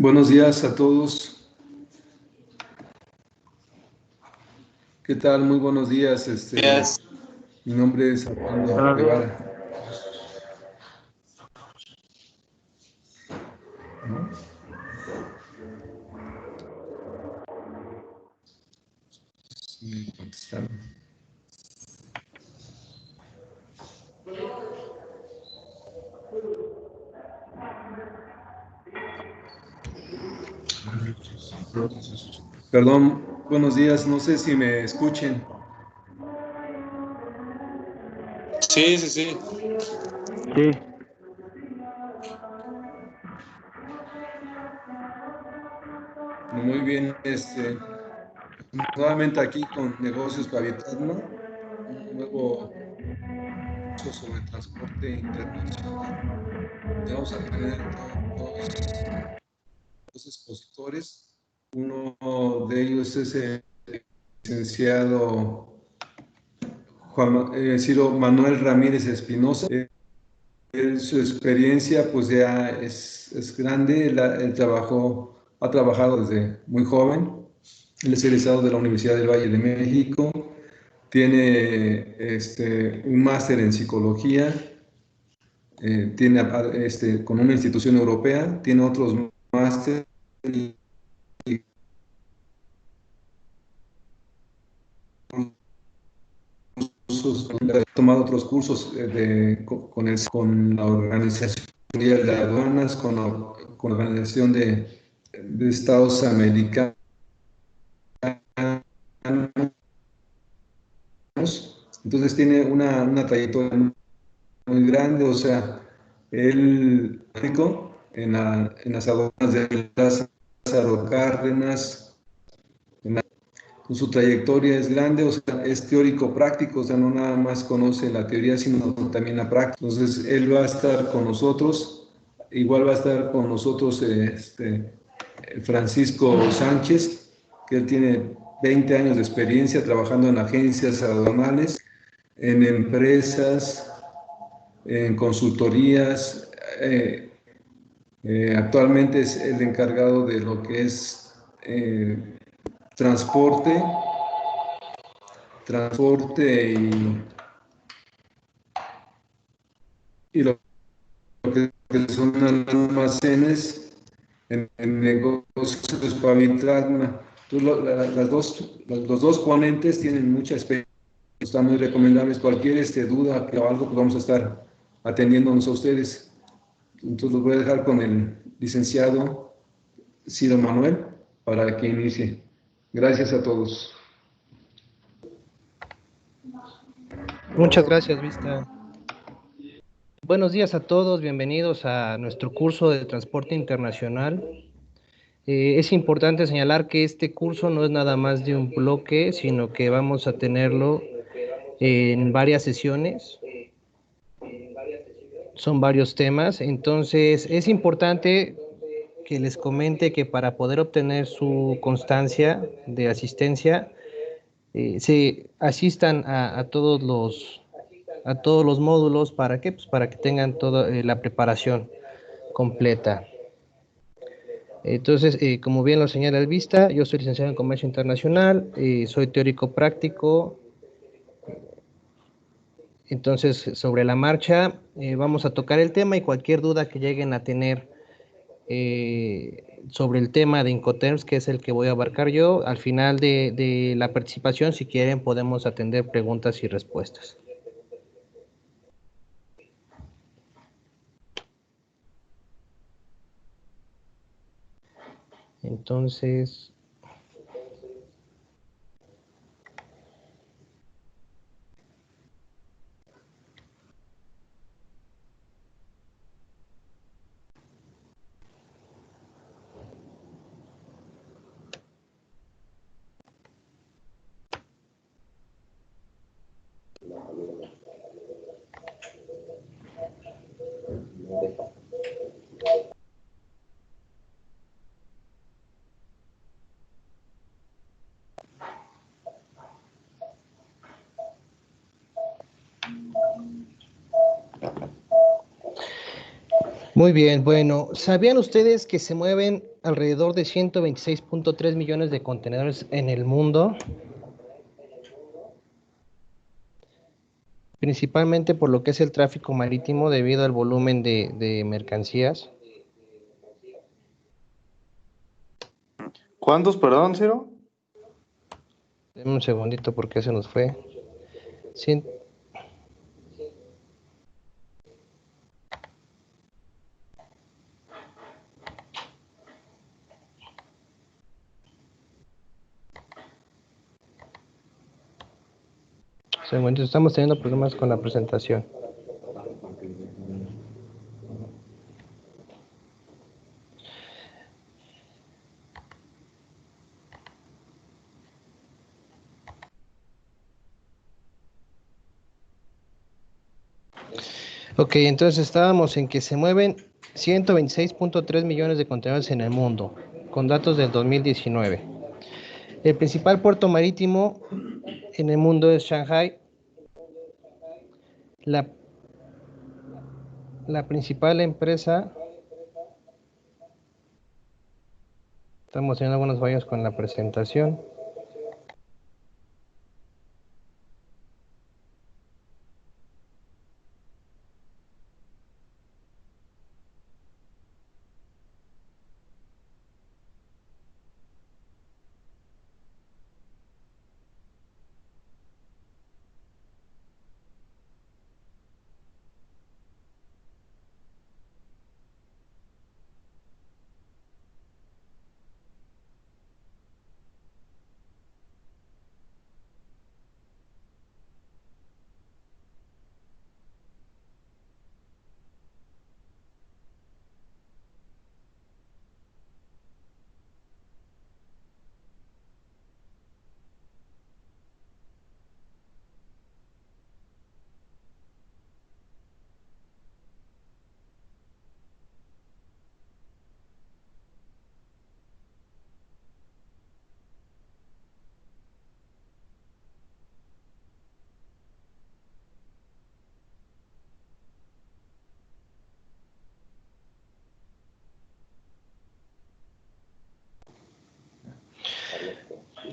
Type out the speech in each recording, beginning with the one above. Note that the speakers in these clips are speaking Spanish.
Buenos días a todos. ¿Qué tal? Muy buenos días. Mi nombre es Armando Guevara. Sí, contestaron. Perdón, buenos días. No sé si me escuchen. Sí, sí, sí. Sí. Muy bien. Nuevamente aquí con Negocios Pavietano, un nuevo curso sobre transporte internacional. Vamos a tener dos expositores. Uno de ellos es el licenciado Ciro Manuel Ramírez Espinosa. Su experiencia pues ya es grande. Él ha trabajado desde muy joven. Él es egresado de la Universidad del Valle de México. Tiene un máster en psicología. Tiene con una institución europea. Tiene otros másteres. He tomado otros cursos con la Organización Mundial de Aduanas, con la Organización de Estados Americanos. Entonces tiene una trayectoria muy grande. O sea, él en las aduanas de Lázaro Cárdenas. Su trayectoria es grande, o sea, es teórico práctico, o sea, no nada más conoce la teoría, sino también la práctica. Entonces, él va a estar con nosotros, igual va a estar con nosotros Francisco Sánchez, que él tiene 20 años de experiencia trabajando en agencias aduanales, en empresas, en consultorías. Actualmente es el encargado de lo que es transporte y lo que son almacenes en negocios Pavitratna. Entonces, los dos ponentes tienen mucha experiencia, están muy recomendables. Cualquier duda o algo, pues vamos a estar atendiéndonos a ustedes. Entonces los voy a dejar con el licenciado Ciro Manuel para que inicie. Gracias a todos. Muchas gracias, Vista. Buenos días a todos, bienvenidos a nuestro curso de transporte internacional. Es importante señalar que este curso no es nada más de un bloque, sino que vamos a tenerlo en varias sesiones. Son varios temas, entonces es importante que les comente que para poder obtener su constancia de asistencia, se asistan a todos los módulos. ¿Para qué? Pues para que tengan toda la preparación completa. Entonces, como bien lo señala el Vista, yo soy licenciado en Comercio Internacional, soy teórico práctico. Entonces, sobre la marcha, vamos a tocar el tema, y cualquier duda que lleguen a tener sobre el tema de Incoterms, que es el que voy a abarcar yo, al final de la participación, si quieren, podemos atender preguntas y respuestas. Entonces, muy bien, bueno, ¿sabían ustedes que se mueven alrededor de 126.3 millones de contenedores en el mundo, principalmente por lo que es el tráfico marítimo debido al volumen de mercancías. ¿Cuántos, perdón, Ciro? Deme un segundito porque se nos fue. Cien... Segundito, estamos teniendo problemas con la presentación. Ok, entonces estábamos en que se mueven 126.3 millones de contenedores en el mundo, con datos del 2019. El principal puerto marítimo en el mundo es Shanghai. La principal empresa... Estamos teniendo algunas fallas con la presentación.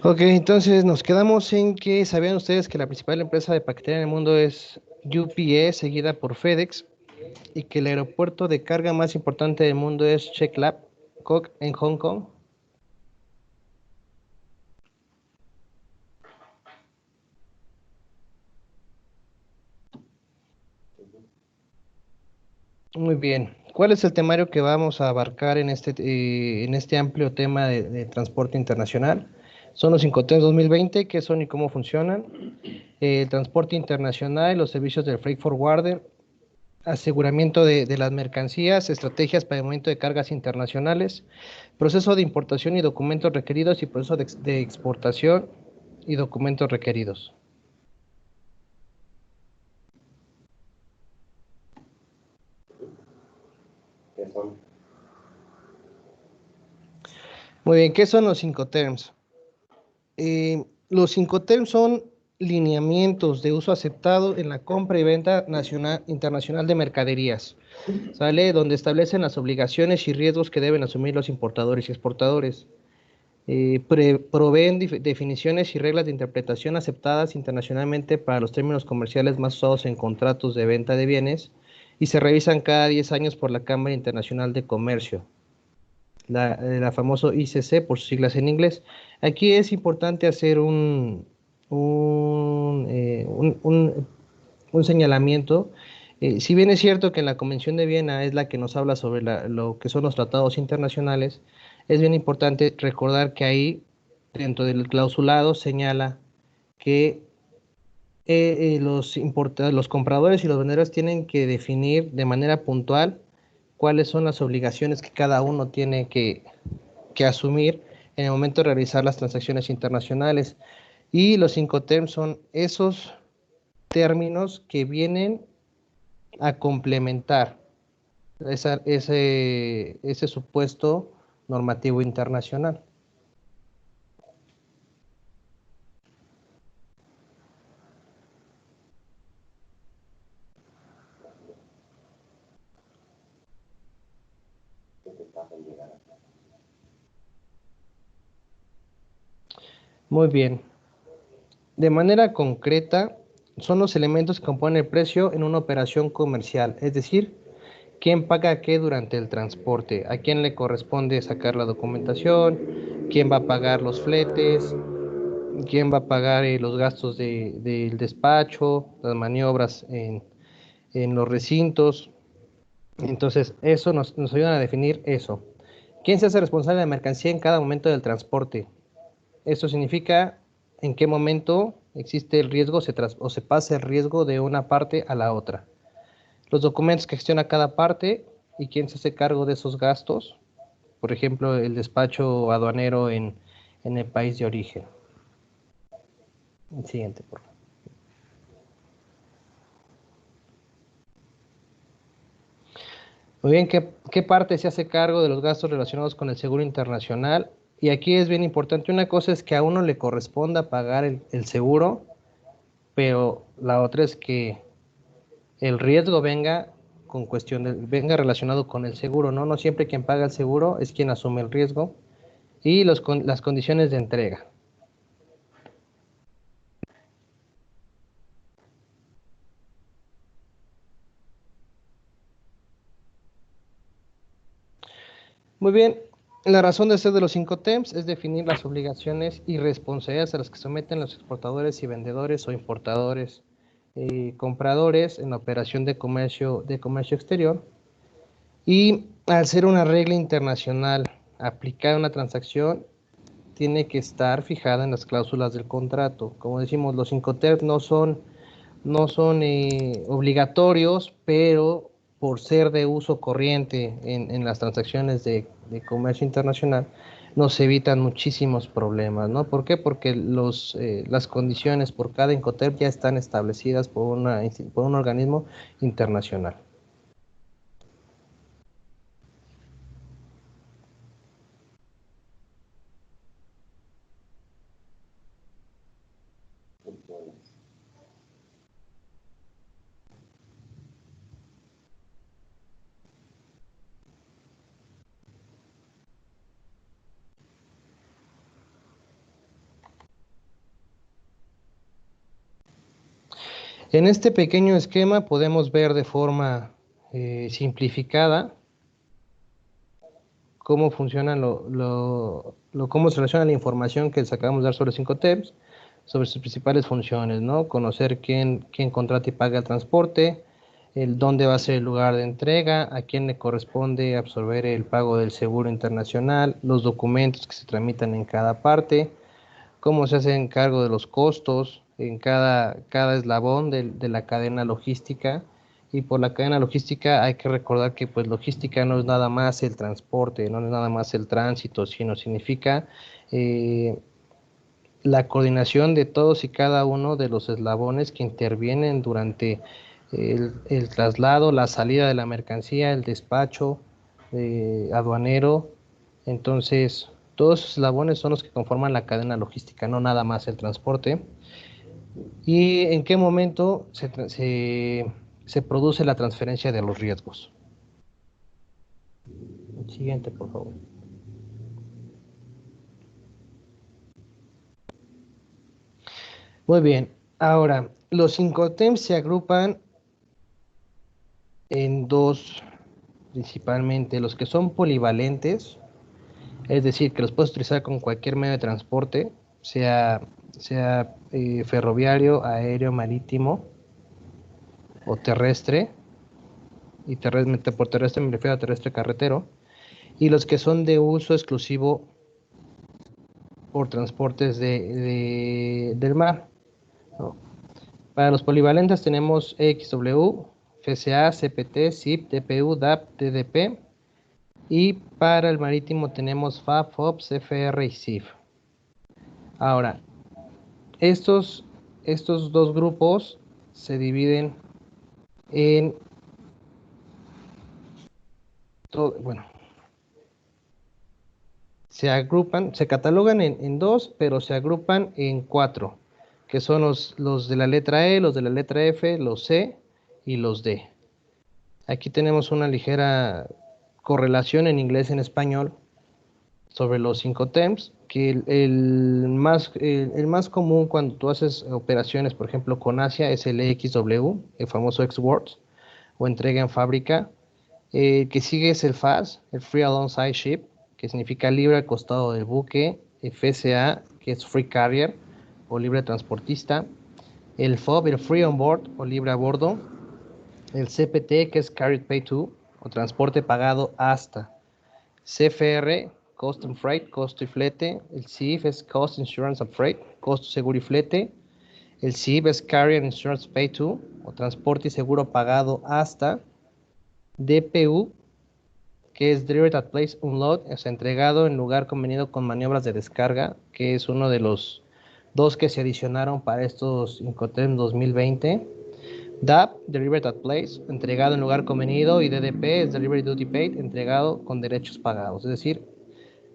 Ok, entonces nos quedamos en que sabían ustedes que la principal empresa de paquetería en el mundo es UPS, seguida por FedEx, y que el aeropuerto de carga más importante del mundo es Cheklap Kok en Hong Kong. Muy bien. ¿Cuál es el temario que vamos a abarcar en este amplio tema de transporte internacional? Son los Incoterms 2020, qué son y cómo funcionan, el transporte internacional, los servicios del freight forwarder, aseguramiento de las mercancías, estrategias para el movimiento de cargas internacionales, proceso de importación y documentos requeridos y proceso de exportación y documentos requeridos. Muy bien, ¿qué son los Incoterms? Los Incoterms son lineamientos de uso aceptado en la compra y venta nacional, internacional de mercaderías, ¿sale? Donde establecen las obligaciones y riesgos que deben asumir los importadores y exportadores. Proveen definiciones y reglas de interpretación aceptadas internacionalmente para los términos comerciales más usados en contratos de venta de bienes y se revisan cada 10 años por la Cámara Internacional de Comercio, la famoso ICC por sus siglas en inglés. Aquí es importante hacer un señalamiento. Si bien es cierto que en la Convención de Viena es la que nos habla sobre lo que son los tratados internacionales, es bien importante recordar que ahí, dentro del clausulado, señala que los compradores y los vendedores tienen que definir de manera puntual cuáles son las obligaciones que cada uno tiene que asumir en el momento de realizar las transacciones internacionales. Y los Incoterms son esos términos que vienen a complementar ese supuesto normativo internacional. Muy bien. De manera concreta, son los elementos que componen el precio en una operación comercial, es decir, quién paga qué durante el transporte, a quién le corresponde sacar la documentación, quién va a pagar los fletes, quién va a pagar los gastos del despacho, las maniobras en los recintos. Entonces, eso nos ayuda a definir eso. ¿Quién se hace responsable de la mercancía en cada momento del transporte? Esto significa en qué momento existe el riesgo o se pasa el riesgo de una parte a la otra. Los documentos que gestiona cada parte y quién se hace cargo de esos gastos. Por ejemplo, el despacho aduanero en el país de origen. El siguiente, por favor. Muy bien, ¿qué parte se hace cargo de los gastos relacionados con el seguro internacional? Y aquí es bien importante, una cosa es que a uno le corresponda pagar el seguro, pero la otra es que el riesgo venga venga relacionado con el seguro, ¿no? No siempre quien paga el seguro es quien asume el riesgo. Y las condiciones de entrega. Muy bien, la razón de ser de los 5 TEMS es definir las obligaciones y responsabilidades a las que someten los exportadores y vendedores o importadores compradores en la operación de comercio exterior. Y al ser una regla internacional aplicada a una transacción, tiene que estar fijada en las cláusulas del contrato. Como decimos, los 5 TEMS no son obligatorios, pero por ser de uso corriente en las transacciones de comercio internacional, nos evitan muchísimos problemas, ¿no? ¿Por qué? Porque las condiciones por cada Incoterm ya están establecidas por un organismo internacional. En este pequeño esquema podemos ver de forma simplificada cómo funciona cómo se relaciona la información que sacamos de dar sobre 5 TEPS, sobre sus principales funciones, ¿no? Conocer quién contrata y paga el transporte, dónde va a ser el lugar de entrega, a quién le corresponde absorber el pago del seguro internacional, los documentos que se tramitan en cada parte, cómo se hacen cargo de los costos en cada eslabón de la cadena logística. Y por la cadena logística hay que recordar que pues logística no es nada más el transporte, no es nada más el tránsito, sino significa la coordinación de todos y cada uno de los eslabones que intervienen durante el traslado, la salida de la mercancía, el despacho aduanero. Entonces, todos esos eslabones son los que conforman la cadena logística, no nada más el transporte. ¿Y en qué momento se produce la transferencia de los riesgos? Siguiente, por favor. Muy bien. Ahora, los 5 TEMS se agrupan en dos, principalmente, los que son polivalentes, es decir, que los puedes utilizar con cualquier medio de transporte, sea ferroviario, aéreo, marítimo o terrestre. Y por terrestre me refiero a terrestre carretero. Y los que son de uso exclusivo por transportes del mar, ¿no? Para los polivalentes tenemos XW, FCA, CPT, SIP, DPU, DAP, DDP. Y para el marítimo tenemos FAB, FOB, CFR y SIF. Ahora, estos dos grupos se dividen en bueno, se catalogan en dos, pero se agrupan en 4, que son los de la letra E, los de la letra F, los C y los D. Aquí tenemos una ligera correlación en inglés y en español sobre los 5 TEMS, que el más común cuando tú haces operaciones, por ejemplo, con Asia, es el EXW, el famoso ex-works, o entrega en fábrica. El que sigue es el FAS, el Free Alongside Ship, que significa libre al costado del buque. FSA, que es Free Carrier, o libre transportista. El FOB, el Free On Board, o libre a bordo. El CPT, que es Carried Pay To, o transporte pagado hasta. CFR, Cost and Freight, costo y flete. El CIF es Cost, Insurance and Freight, costo, seguro y flete. El CIF es Carrier Insurance Pay To, o transporte y seguro pagado hasta. DPU, que es Delivered at Place Unload, es entregado en lugar convenido con maniobras de descarga, que es uno de los dos que se adicionaron para estos Incoterms 2020. DAP, Delivered at Place, entregado en lugar convenido, y DDP es Delivery Duty Paid, entregado con derechos pagados. Es decir,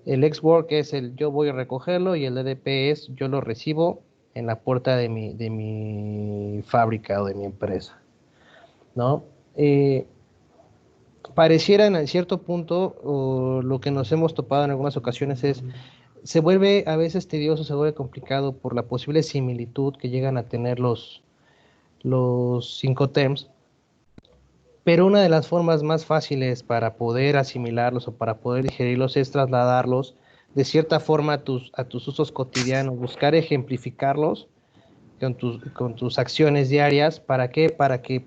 el ex-work es el yo voy a recogerlo y el DDP es yo lo recibo en la puerta de mi fábrica o de mi empresa, ¿no? Pareciera en cierto punto, o lo que nos hemos topado en algunas ocasiones es, se vuelve a veces tedioso, se vuelve complicado por la posible similitud que llegan a tener los cinco terms, pero una de las formas más fáciles para poder asimilarlos o para poder digerirlos es trasladarlos de cierta forma a tus usos cotidianos, buscar ejemplificarlos con tus acciones diarias. ¿Para qué? Para que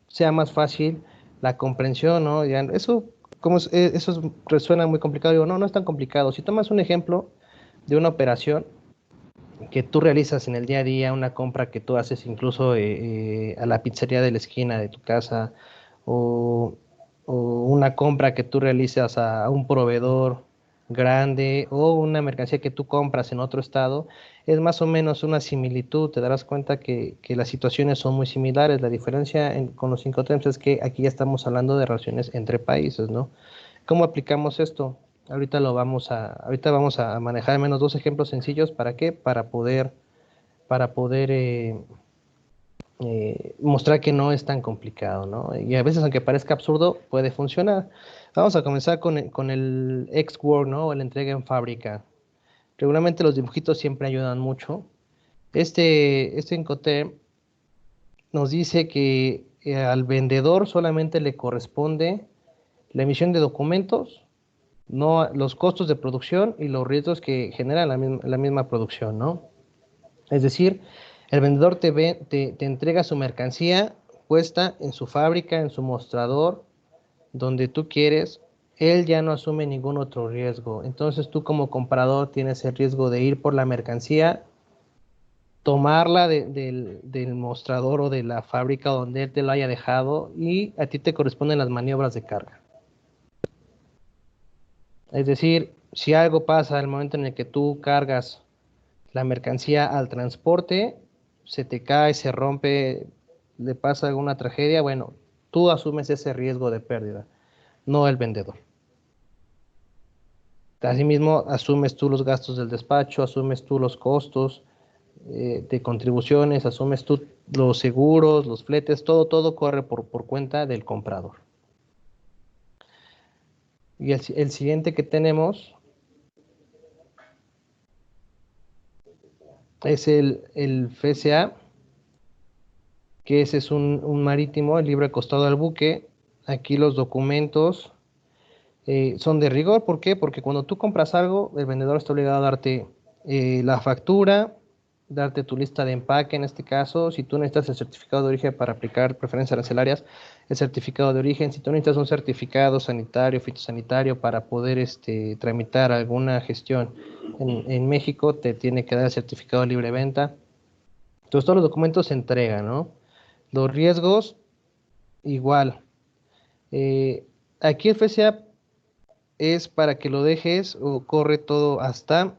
sea más fácil la comprensión, ¿no? Ya, eso, resuena muy complicado. Digo, no, no es tan complicado. Si tomas un ejemplo de una operación que tú realizas en el día a día, una compra que tú haces incluso a la pizzería de la esquina de tu casa, o, o una compra que tú realizas a un proveedor grande, o una mercancía que tú compras en otro estado, es más o menos una similitud. Te darás cuenta que las situaciones son muy similares. La diferencia con los Incoterms es que aquí ya estamos hablando de relaciones entre países, ¿no? ¿Cómo aplicamos esto? Ahorita vamos a manejar al menos dos ejemplos sencillos. ¿Para qué? Para poder mostrar que no es tan complicado, ¿no? Y a veces, aunque parezca absurdo, puede funcionar. Vamos a comenzar con el ex-work, ¿no? O la entrega en fábrica. Regularmente los dibujitos siempre ayudan mucho. Este Incoterm nos dice que al vendedor solamente le corresponde la emisión de documentos, no los costos de producción y los riesgos que genera la misma producción, ¿no? Es decir, el vendedor te entrega su mercancía puesta en su fábrica, en su mostrador, donde tú quieres. Él ya no asume ningún otro riesgo. Entonces tú como comprador tienes el riesgo de ir por la mercancía, tomarla del mostrador o de la fábrica donde él te lo haya dejado, y a ti te corresponden las maniobras de carga. Es decir, si algo pasa al momento en el que tú cargas la mercancía al transporte, se te cae, se rompe, le pasa alguna tragedia, bueno, tú asumes ese riesgo de pérdida, no el vendedor. Asimismo, asumes tú los gastos del despacho, asumes tú los costos de contribuciones, asumes tú los seguros, los fletes, todo corre por cuenta del comprador. Y el siguiente que tenemos es el FSA, que ese es un marítimo, el libre costado al buque. Aquí los documentos son de rigor. ¿Por qué? Porque cuando tú compras algo, el vendedor está obligado a darte la factura, darte tu lista de empaque en este caso. Si tú necesitas el certificado de origen para aplicar preferencias arancelarias, el certificado de origen. Si tú necesitas un certificado sanitario, fitosanitario, para poder tramitar alguna gestión en México, te tiene que dar el certificado de libre venta. Entonces todos los documentos se entregan, ¿no? Los riesgos, igual. Aquí el FCA es para que lo dejes o corre todo hasta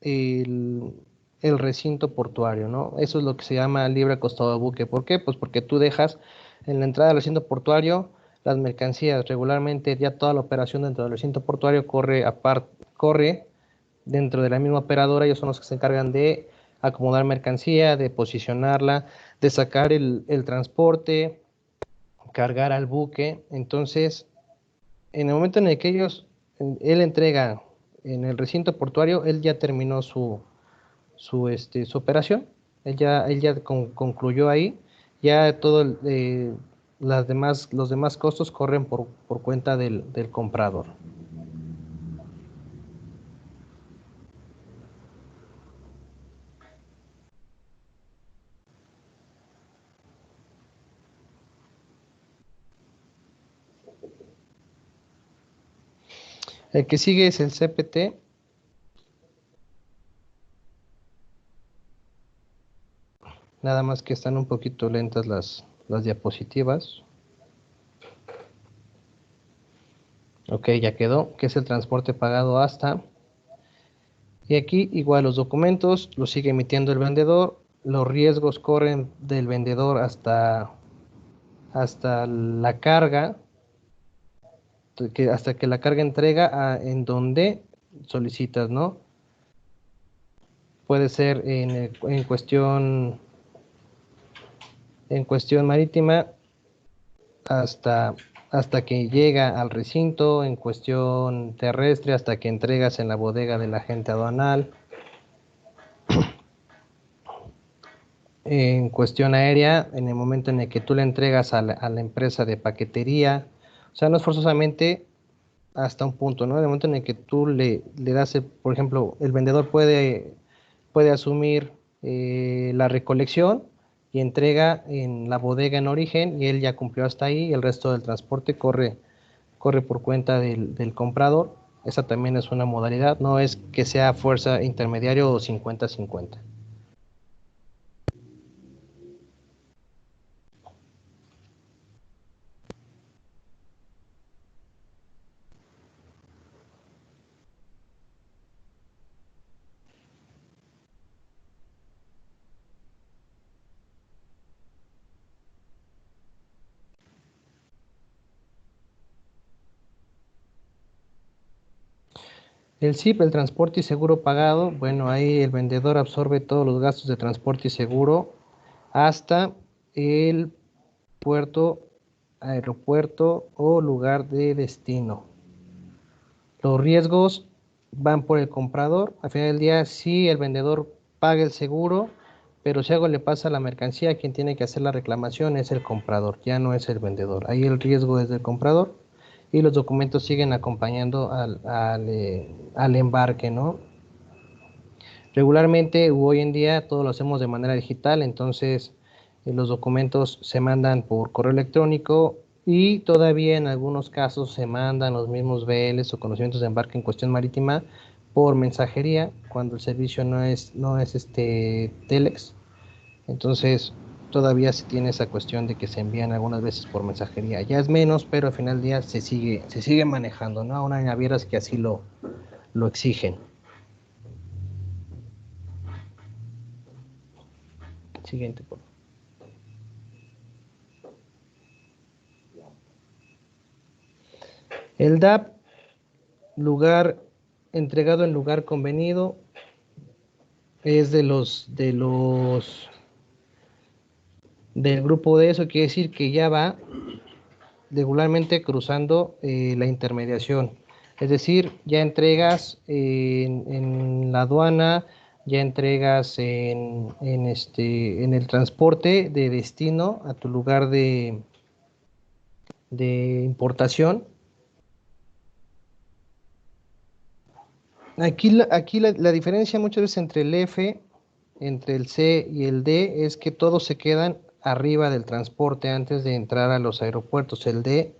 el, el recinto portuario, ¿no? Eso es lo que se llama libre costado de buque. ¿Por qué? Pues porque tú dejas en la entrada del recinto portuario las mercancías. Regularmente ya toda la operación dentro del recinto portuario corre dentro de la misma operadora. Ellos son los que se encargan de acomodar mercancía, de posicionarla, de sacar el transporte, cargar al buque. Entonces, en el momento en el que él entrega en el recinto portuario, él ya terminó su operación, él ya concluyó ahí, ya los demás costos corren por cuenta del comprador. El que sigue es el CPT. Nada más que están un poquito lentas las diapositivas. Ok, ya quedó, que es el transporte pagado hasta. Y aquí igual los documentos los sigue emitiendo el vendedor. Los riesgos corren del vendedor hasta la carga, hasta que la carga entrega en donde solicitas, ¿no? Puede ser en cuestión marítima hasta que llega al recinto, en cuestión terrestre hasta que entregas en la bodega del agente aduanal, en cuestión aérea, en el momento en el que tú le entregas a la empresa de paquetería. O sea, no es forzosamente hasta un punto, ¿no? En el momento en el que tú le das, por ejemplo, el vendedor puede asumir la recolección y entrega en la bodega en origen, y él ya cumplió hasta ahí, y el resto del transporte corre por cuenta del comprador. Esa también es una modalidad, no es que sea fuerza intermediario o 50-50. El SIP, el transporte y seguro pagado, bueno, ahí el vendedor absorbe todos los gastos de transporte y seguro hasta el puerto, aeropuerto o lugar de destino. Los riesgos van por el comprador. Al final del día, sí, el vendedor paga el seguro, pero si algo le pasa a la mercancía, quien tiene que hacer la reclamación es el comprador, ya no es el vendedor. Ahí el riesgo es del comprador y los documentos siguen acompañando al embarque, ¿no? Regularmente, hoy en día, todo lo hacemos de manera digital, entonces los documentos se mandan por correo electrónico, y todavía en algunos casos se mandan los mismos BLs o conocimientos de embarque en cuestión marítima por mensajería, cuando el servicio no es Telex. Entonces todavía se tiene esa cuestión de que se envían algunas veces por mensajería. Ya es menos, pero al final del día se sigue manejando, ¿no? Aún hay navieras que así lo exigen. Siguiente, por favor. El DAP, lugar entregado en lugar convenido, es del grupo de eso, quiere decir que ya va regularmente cruzando la intermediación. Es decir, ya entregas en la aduana, ya entregas en el transporte de destino a tu lugar de importación. Aquí la diferencia muchas veces entre el F, entre el C y el D, es que todos se quedan arriba del transporte antes de entrar a los aeropuertos. El D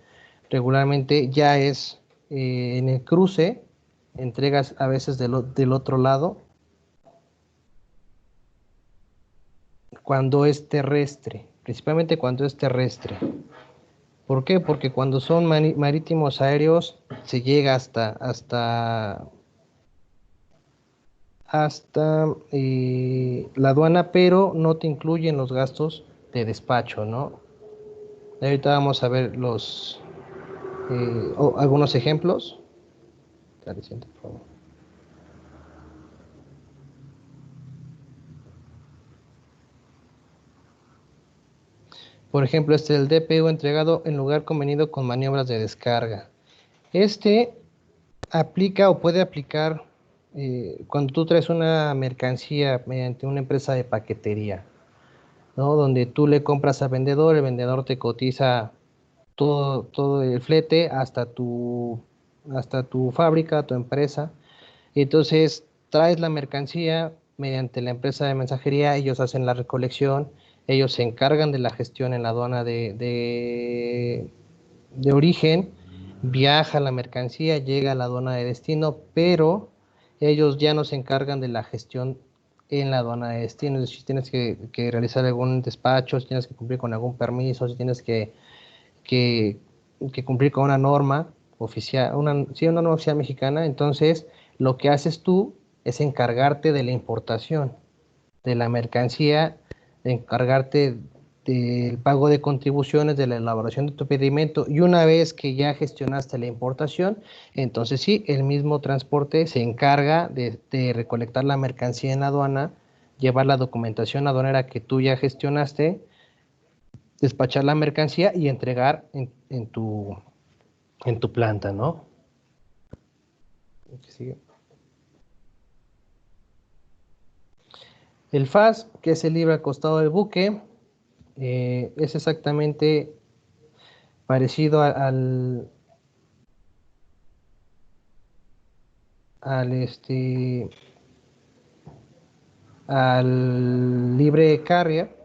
regularmente ya es en el cruce, entregas a veces del otro lado, cuando es terrestre, principalmente cuando es terrestre. ¿Por qué? Porque cuando son marítimos aéreos se llega hasta la aduana, pero no te incluyen los gastos de despacho, ¿no? Y ahorita vamos a ver algunos ejemplos. Por favor. Por ejemplo, este es el DPU entregado en lugar convenido con maniobras de descarga. aplica o puede aplicar cuando tú traes una mercancía mediante una empresa de paquetería, ¿no? Donde tú le compras al vendedor, el vendedor te cotiza todo el flete hasta tu fábrica, tu empresa. Y entonces traes la mercancía mediante la empresa de mensajería, ellos hacen la recolección, ellos se encargan de la gestión en la aduana de origen, viaja la mercancía, llega a la aduana de destino, pero ellos ya no se encargan de la gestión en la aduana de destino. Es decir, si tienes que realizar algún despacho, si tienes que cumplir con algún permiso, si tienes que, que cumplir con una norma oficial, sí, una norma oficial mexicana, entonces lo que haces tú es encargarte de la importación de la mercancía, de encargarte del pago de contribuciones, de la elaboración de tu pedimento, y una vez que ya gestionaste la importación, entonces sí, el mismo transporte se encarga de recolectar la mercancía en la aduana, llevar la documentación aduanera que tú ya gestionaste, despachar la mercancía y entregar en tu planta, ¿no? Sigue. El FAS, que es el libro al costado del buque, es exactamente parecido al, este, al libre carrier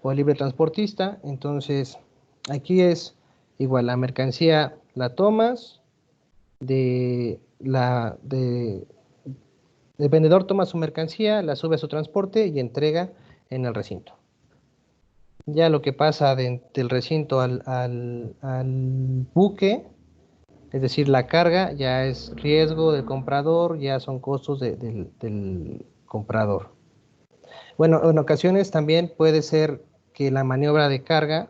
o libre transportista. Entonces, aquí es igual, la mercancía la tomas, el vendedor toma su mercancía, la sube a su transporte y entrega en el recinto. Ya lo que pasa del recinto al buque, es decir, la carga, ya es riesgo del comprador, ya son costos del comprador. Bueno, en ocasiones también puede ser que la maniobra de carga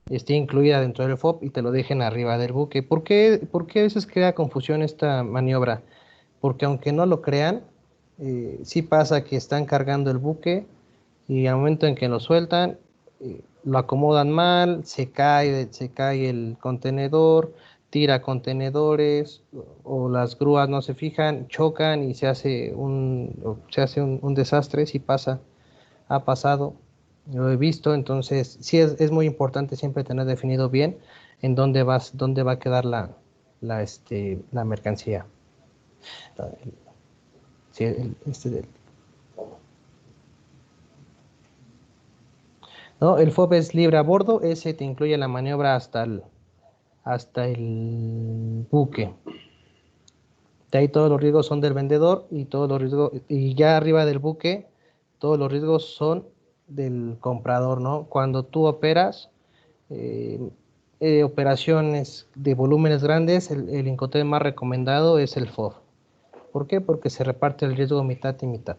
esté incluida dentro del FOB y te lo dejen arriba del buque. ¿Por qué a veces crea confusión esta maniobra? Porque aunque no lo crean, sí pasa que están cargando el buque y al momento en que lo sueltan, lo acomodan mal, se cae el contenedor, tira contenedores o las grúas no se fijan, chocan y se hace un desastre. Sí pasa, ha pasado, lo he visto. Entonces sí es muy importante siempre tener definido bien en dónde va a quedar la mercancía. Sí, ¿no? El FOB es libre a bordo, ese te incluye la maniobra hasta el buque. De ahí todos los riesgos son del vendedor y todos los riesgos, y ya arriba del buque, todos los riesgos son del comprador, ¿no? Cuando tú operas eh, operaciones de volúmenes grandes, el Incoterm más recomendado es el FOB. ¿Por qué? Porque se reparte el riesgo mitad y mitad.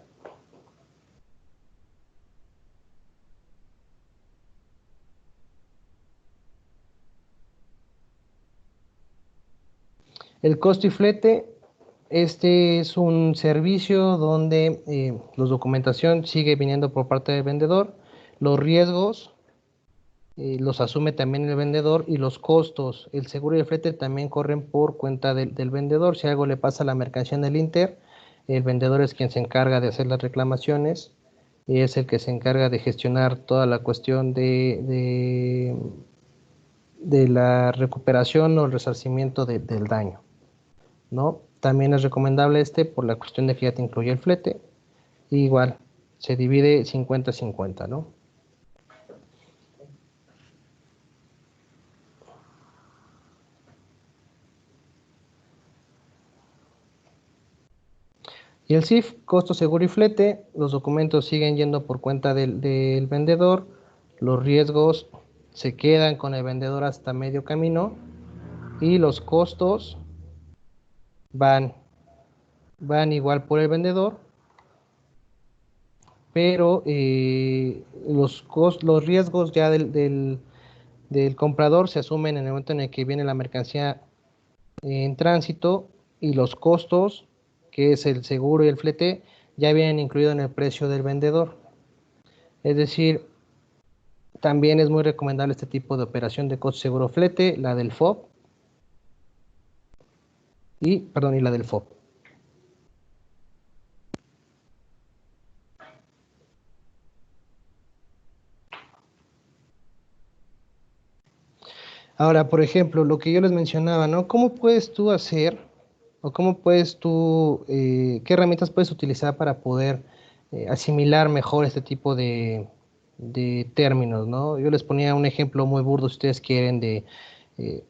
El costo y flete, este es un servicio donde la documentación sigue viniendo por parte del vendedor, los riesgos los asume también el vendedor y los costos, el seguro y el flete también corren por cuenta del vendedor. Si algo le pasa a la mercancía en el Inter, el vendedor es quien se encarga de hacer las reclamaciones y es el que se encarga de gestionar toda la cuestión de la recuperación o el resarcimiento del daño, ¿no? También es recomendable por la cuestión de que ya te incluye el flete. Y igual, se divide 50-50, ¿no? Y el CIF, costo, seguro y flete, los documentos siguen yendo por cuenta del vendedor, los riesgos se quedan con el vendedor hasta medio camino y los costos van, van igual por el vendedor, pero los riesgos ya del comprador se asumen en el momento en el que viene la mercancía en tránsito y los costos, que es el seguro y el flete, ya vienen incluidos en el precio del vendedor. Es decir, también es muy recomendable este tipo de operación de costo seguro flete, la del FOB. y la del FOB. Ahora, por ejemplo, lo que yo les mencionaba, ¿no? ¿Cómo puedes tú hacer o cómo puedes tú, qué herramientas puedes utilizar para poder asimilar mejor este tipo de términos, ¿no? Yo les ponía un ejemplo muy burdo, si ustedes quieren, de eh,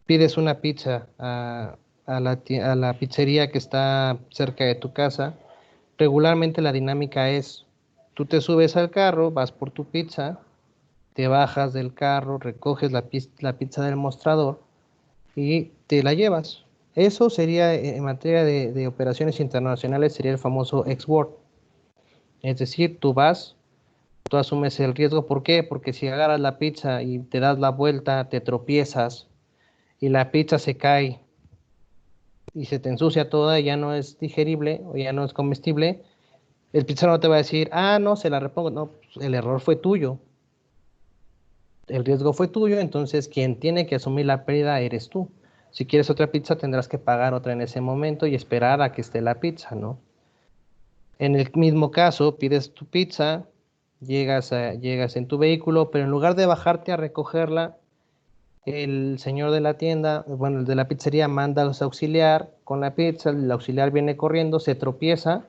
pides una pizza a la pizzería que está cerca de tu casa. Regularmente la dinámica es, tú te subes al carro, vas por tu pizza, te bajas del carro, recoges la pizza del mostrador y te la llevas. Eso sería, en materia de operaciones internacionales, sería el famoso ex-world. Es decir, tú vas, tú asumes el riesgo. ¿Por qué? Porque si agarras la pizza y te das la vuelta, te tropiezas y la pizza se cae y se te ensucia toda y ya no es digerible o ya no es comestible, el pizzero no te va a decir, ah, no, se la repongo. No, pues, el error fue tuyo, el riesgo fue tuyo, entonces quien tiene que asumir la pérdida eres tú. Si quieres otra pizza, tendrás que pagar otra en ese momento y esperar a que esté la pizza, ¿no? En el mismo caso, pides tu pizza, llegas en tu vehículo, pero en lugar de bajarte a recogerla, el señor de la tienda, bueno, el de la pizzería manda a los auxiliar con la pizza, el auxiliar viene corriendo, se tropieza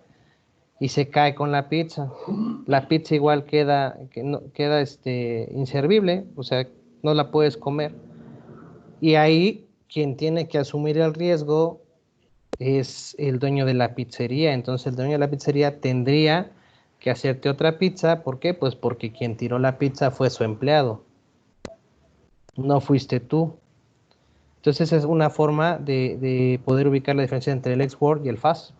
y se cae con la pizza. La pizza igual queda inservible, o sea, no la puedes comer. Y ahí quien tiene que asumir el riesgo es el dueño de la pizzería. Entonces el dueño de la pizzería tendría que hacerte otra pizza. ¿Por qué? Pues porque quien tiró la pizza fue su empleado, no fuiste tú. Entonces es una forma de poder ubicar la diferencia entre el ex-world y el fast.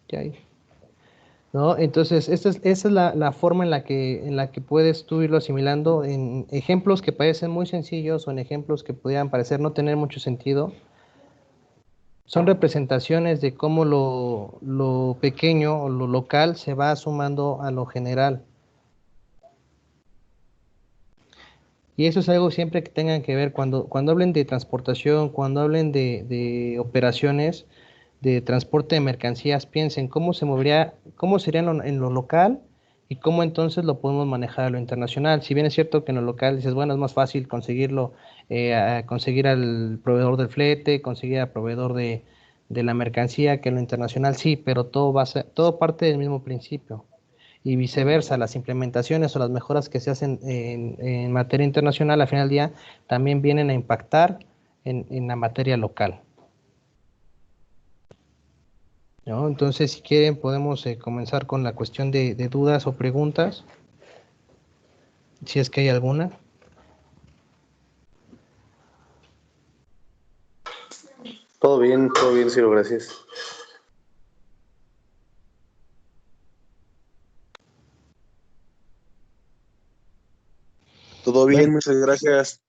Ya ahí. ¿No? Entonces, esa es la forma en la que puedes tú irlo asimilando en ejemplos que parecen muy sencillos o en ejemplos que pudieran parecer no tener mucho sentido. Son representaciones de cómo lo pequeño o lo local se va sumando a lo general. Y eso es algo siempre que tengan que ver cuando hablen de transportación, cuando hablen de operaciones de transporte de mercancías, piensen cómo se movería, cómo sería en lo local y cómo entonces lo podemos manejar a lo internacional. Si bien es cierto que en lo local dices, bueno, es más fácil conseguirlo, conseguir al proveedor del flete, conseguir al proveedor de la mercancía que en lo internacional, sí, pero todo parte del mismo principio. Y viceversa, las implementaciones o las mejoras que se hacen en materia internacional, al final del día, también vienen a impactar en la materia local. ¿No? Entonces, si quieren, podemos comenzar con la cuestión de dudas o preguntas, si es que hay alguna. Todo bien, Ciro, gracias. Todo bien, Bueno, muchas gracias.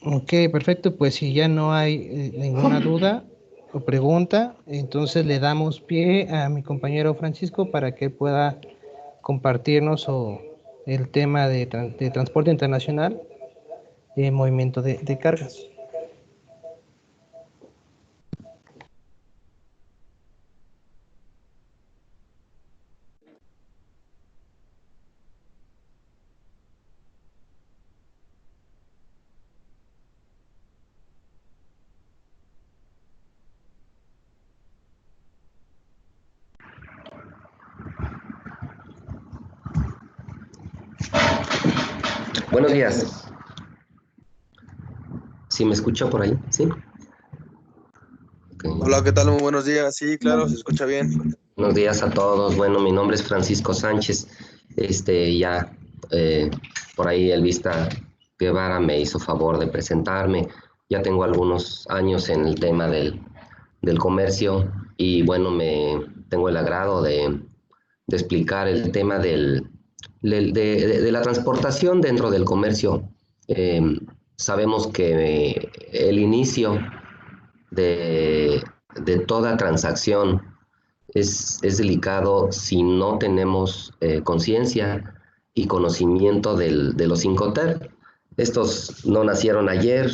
ok, perfecto. Pues si ya no hay ninguna duda o pregunta, entonces le damos pie a mi compañero Francisco para que pueda compartirnos el tema de transporte internacional y movimiento de cargas. Buenos días. ¿Sí me escucha por ahí? ¿Sí? Okay. Hola, ¿qué tal? Muy buenos días. Sí, claro, se escucha bien. Buenos días a todos. Bueno, mi nombre es Francisco Sánchez. Ya por ahí Elvista Guevara me hizo favor de presentarme. Ya tengo algunos años en el tema del comercio y bueno, tengo el agrado de explicar el tema de la transportación dentro del comercio. Eh, Sabemos que el inicio de toda transacción es delicado si no tenemos conciencia y conocimiento de los Incoterm. Estos no nacieron ayer,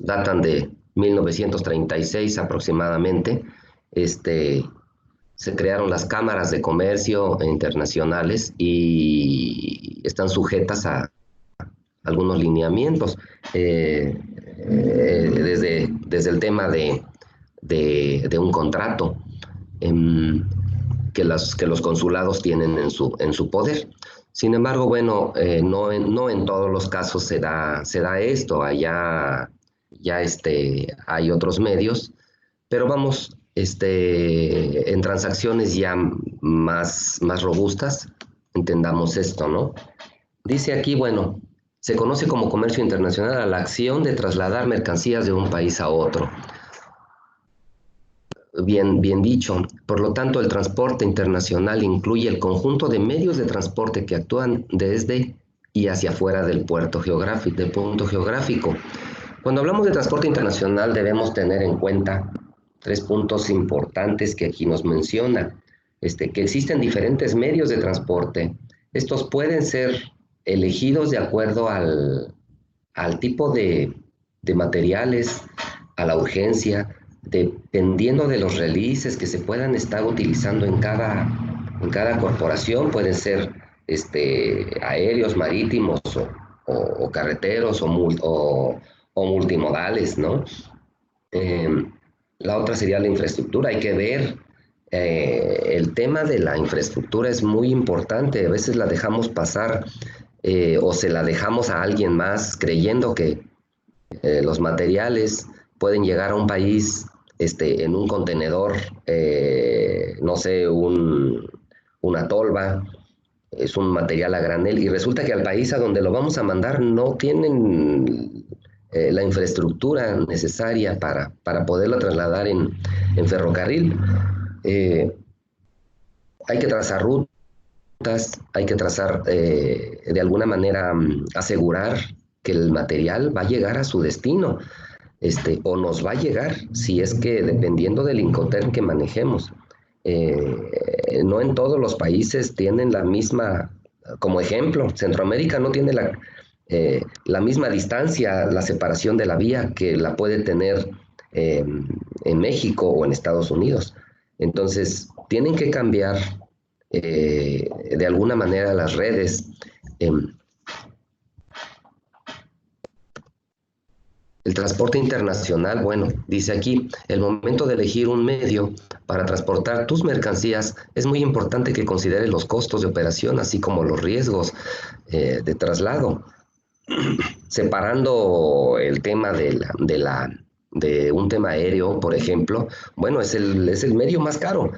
datan de 1936 aproximadamente. Se crearon las cámaras de comercio internacionales y están sujetas a algunos lineamientos, desde el tema de un contrato que los consulados tienen en su poder. Sin embargo, bueno, no en todos los casos se da esto. Allá ya hay otros medios, pero vamos, en transacciones ya más robustas, entendamos esto, ¿no? Dice aquí, bueno, se conoce como comercio internacional a la acción de trasladar mercancías de un país a otro. Bien dicho. Por lo tanto, el transporte internacional incluye el conjunto de medios de transporte que actúan desde y hacia afuera del punto geográfico. Cuando hablamos de transporte internacional debemos tener en cuenta 3 puntos importantes que aquí nos menciona. Que existen diferentes medios de transporte. Estos pueden ser elegidos de acuerdo al tipo de materiales, a la urgencia, dependiendo de los releases que se puedan estar utilizando en cada corporación. Pueden ser aéreos, marítimos o carreteros o multimodales, ¿no? La otra sería la infraestructura. Hay que ver, el tema de la infraestructura es muy importante. A veces la dejamos pasar o se la dejamos a alguien más creyendo que los materiales pueden llegar a un país en un contenedor, no sé, una tolva, es un material a granel, y resulta que al país a donde lo vamos a mandar no tienen la infraestructura necesaria para poderlo trasladar en ferrocarril. Hay que trazar rutas, hay que trazar, de alguna manera, asegurar que el material va a llegar a su destino, o nos va a llegar, si es que dependiendo del Incoterm que manejemos. No en todos los países tienen la misma, como ejemplo, Centroamérica no tiene la misma distancia, la separación de la vía que la puede tener en México o en Estados Unidos. Entonces, tienen que cambiar de alguna manera las redes. El transporte internacional, bueno, dice aquí, el momento de elegir un medio para transportar tus mercancías es muy importante que consideres los costos de operación, así como los riesgos de traslado. Separando el tema de un tema aéreo, por ejemplo, bueno, es el medio más caro,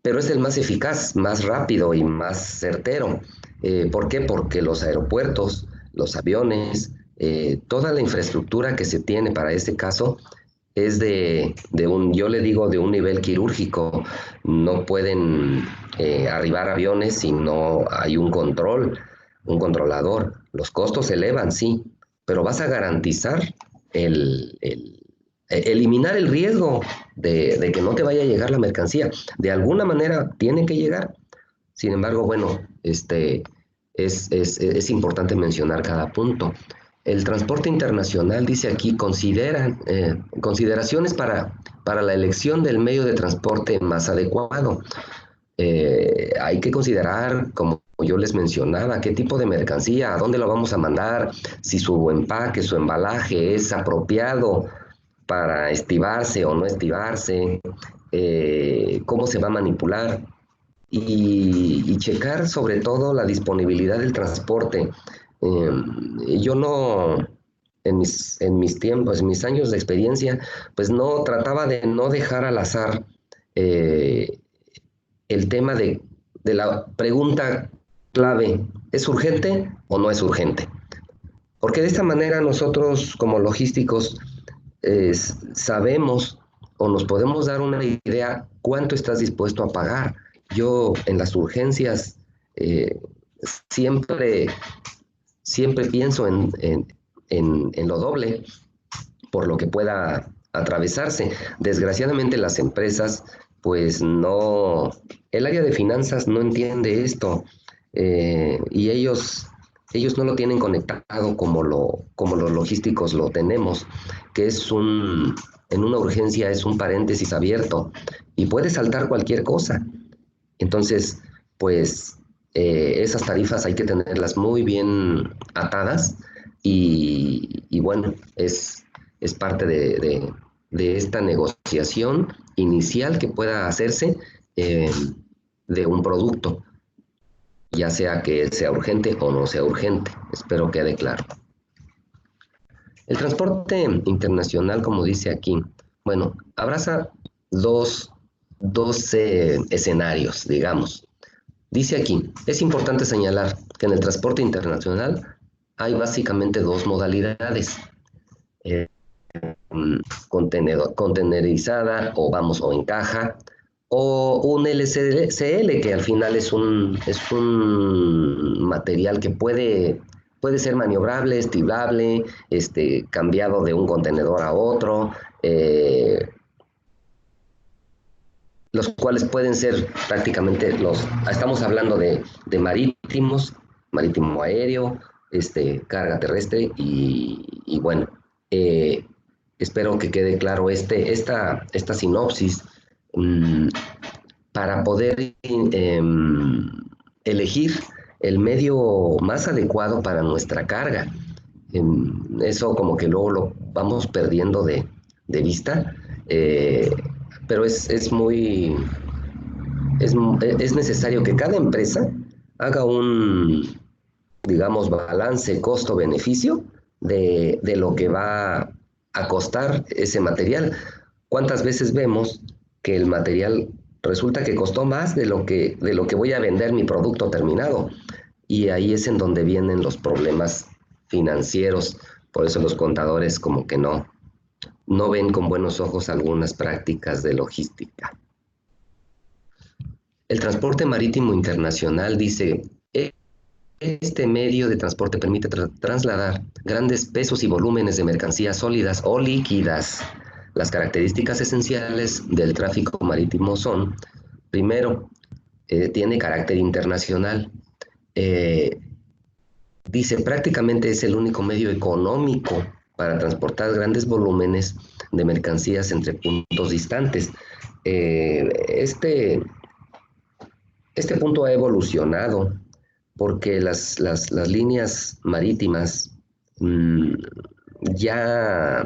pero es el más eficaz, más rápido y más certero. ¿Por qué? Porque los aeropuertos, los aviones, toda la infraestructura que se tiene para este caso es yo le digo, de un nivel quirúrgico. No pueden arribar aviones si no hay un controlador. Los costos se elevan, sí, pero vas a garantizar eliminar el riesgo de que no te vaya a llegar la mercancía. De alguna manera tiene que llegar. Sin embargo, bueno, es importante mencionar cada punto. El transporte internacional, dice aquí, consideraciones para la elección del medio de transporte más adecuado. Hay que considerar, como yo les mencionaba, qué tipo de mercancía, a dónde lo vamos a mandar, si su empaque, su embalaje es apropiado para estibarse o no estibarse, cómo se va a manipular, y checar sobre todo la disponibilidad del transporte. Yo no, en mis tiempos, en mis años de experiencia, pues no trataba de no dejar al azar el tema de la pregunta clave, ¿es urgente o no es urgente? Porque de esta manera nosotros como logísticos sabemos o nos podemos dar una idea cuánto estás dispuesto a pagar. Yo en las urgencias siempre pienso en lo doble por lo que pueda atravesarse. Desgraciadamente las empresas pues no, el área de finanzas no entiende esto, y ellos no lo tienen conectado como los logísticos lo tenemos, que en una urgencia es un paréntesis abierto y puede saltar cualquier cosa. Entonces, pues esas tarifas hay que tenerlas muy bien atadas y bueno, es parte de esta negociación inicial que pueda hacerse eh, de un producto, ya sea que sea urgente o no sea urgente. Espero quede claro. El transporte internacional, como dice aquí, bueno, abraza dos escenarios, digamos. Dice aquí, es importante señalar que en el transporte internacional hay básicamente dos modalidades. Eh, contenerizada o en caja, o un LCL, que al final es un material que puede ser maniobrable, estilable, cambiado de un contenedor a otro, los cuales pueden ser prácticamente estamos hablando de marítimos, marítimo aéreo, carga terrestre y bueno, eh, espero que quede claro esta sinopsis para poder elegir el medio más adecuado para nuestra carga. Eso como que luego lo vamos perdiendo de vista, pero es necesario que cada empresa haga digamos, balance costo-beneficio de lo que va a costar ese material. ¿Cuántas veces vemos que el material resulta que costó más de lo que voy a vender mi producto terminado? Y ahí es en donde vienen los problemas financieros. Por eso los contadores como que no ven con buenos ojos algunas prácticas de logística. El transporte marítimo internacional dice: este medio de transporte permite trasladar grandes pesos y volúmenes de mercancías sólidas o líquidas. Las características esenciales del tráfico marítimo son: primero, tiene carácter internacional. Dice, prácticamente es el único medio económico para transportar grandes volúmenes de mercancías entre puntos distantes. Este punto ha evolucionado porque las líneas marítimas ya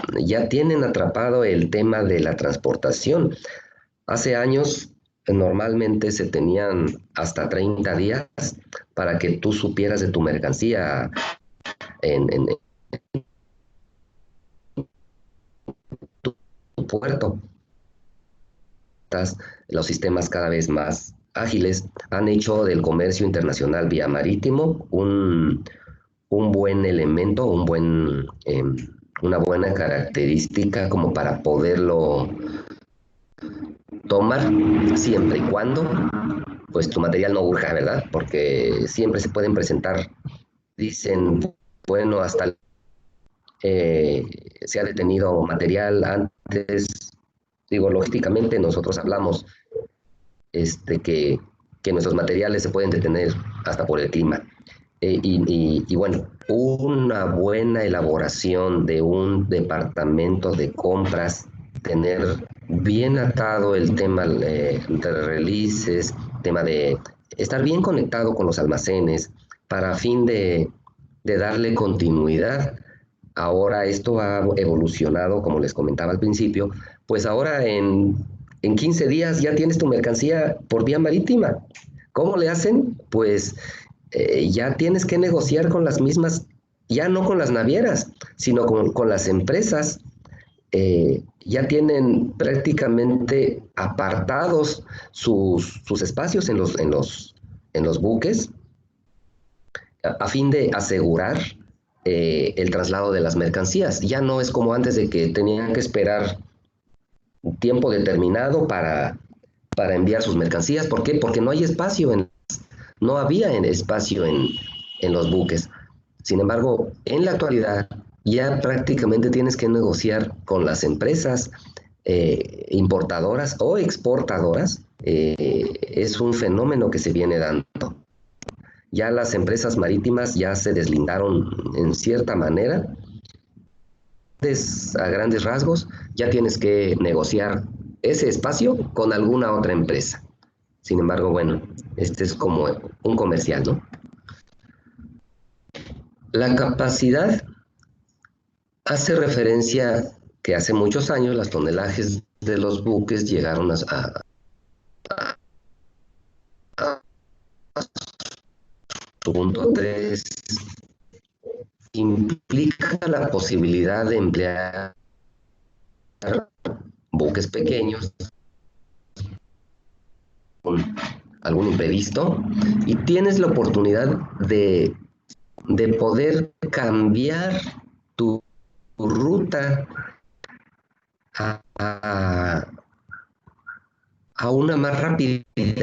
tienen atrapado el tema de la transportación. Hace años normalmente se tenían hasta 30 días para que tú supieras de tu mercancía en tu puerto. Los sistemas cada vez más ágiles han hecho del comercio internacional vía marítimo un buen elemento, una buena característica como para poderlo tomar, siempre y cuando pues tu material no urja, ¿verdad? Porque siempre se pueden presentar, dicen, bueno, hasta se ha detenido material antes. Digo, logísticamente nosotros hablamos que nuestros materiales se pueden detener hasta por el clima. Y bueno, una buena elaboración de un departamento de compras, tener bien atado el tema de releases, tema de estar bien conectado con los almacenes para fin de darle continuidad. Ahora esto ha evolucionado, como les comentaba al principio, pues ahora en 15 días ya tienes tu mercancía por vía marítima. ¿Cómo le hacen? Pues ya tienes que negociar con las mismas, ya no con las navieras, sino con las empresas. Ya tienen prácticamente apartados sus espacios en los buques a fin de asegurar el traslado de las mercancías. Ya no es como antes, de que tenían que esperar un tiempo determinado para enviar sus mercancías. ¿Por qué? Porque no hay espacio, no había espacio en los buques. Sin embargo, en la actualidad ya prácticamente tienes que negociar con las empresas importadoras o exportadoras, es un fenómeno que se viene dando. Ya las empresas marítimas ya se deslindaron en cierta manera. A grandes rasgos, ya tienes que negociar ese espacio con alguna otra empresa. Sin embargo, bueno, este es como un comercial, ¿no? La capacidad hace referencia que hace muchos años los tonelajes de los buques llegaron a punto 3, implica la posibilidad de emplear buques pequeños con algún imprevisto y tienes la oportunidad de poder cambiar tu ruta a una más rápida y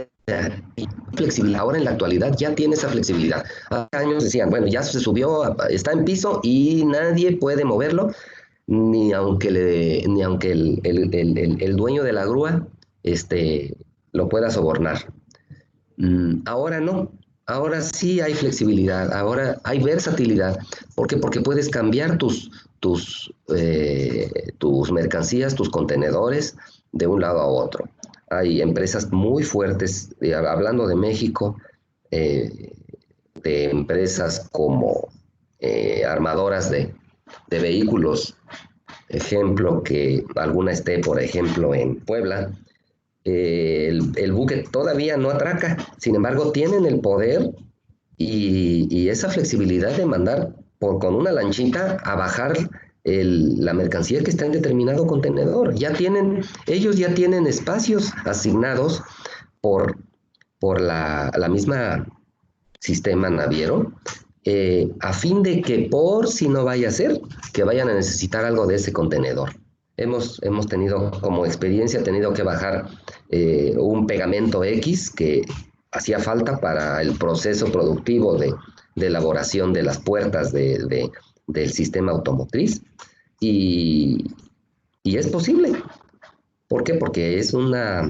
flexibilidad. Ahora en la actualidad ya tiene esa flexibilidad. Hace años decían, bueno, ya se subió, está en piso y nadie puede moverlo, ni aunque el dueño de la grúa lo pueda sobornar. Ahora no, ahora sí hay flexibilidad, ahora hay versatilidad. ¿Por qué? Porque puedes cambiar tus mercancías, tus contenedores de un lado a otro. Hay empresas muy fuertes, hablando de México, de empresas como armadoras de vehículos, ejemplo, que alguna esté, por ejemplo, en Puebla. El buque todavía no atraca, sin embargo tienen el poder y esa flexibilidad de mandar con una lanchita a bajar la mercancía que está en determinado contenedor. Ellos ya tienen espacios asignados por la misma sistema naviero, a fin de que por si no vaya a ser, que vayan a necesitar algo de ese contenedor. Hemos tenido como experiencia, tenido que bajar un pegamento X que hacía falta para el proceso productivo de elaboración de las puertas del sistema automotriz y es posible. ¿Por qué? Porque es una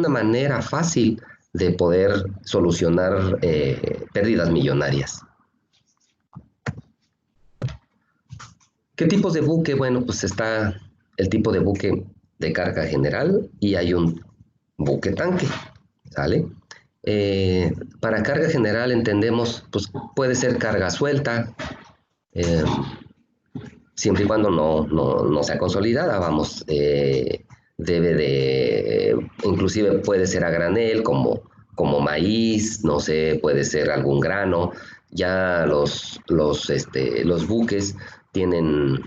manera fácil de poder solucionar pérdidas millonarias. ¿Qué tipos de buque? Bueno, pues está el tipo de buque de carga general y hay un buque tanque, ¿sale? Para carga general entendemos, pues puede ser carga suelta, siempre y cuando no sea consolidada, vamos, inclusive puede ser a granel, como maíz, no sé, puede ser algún grano. Ya los buques tienen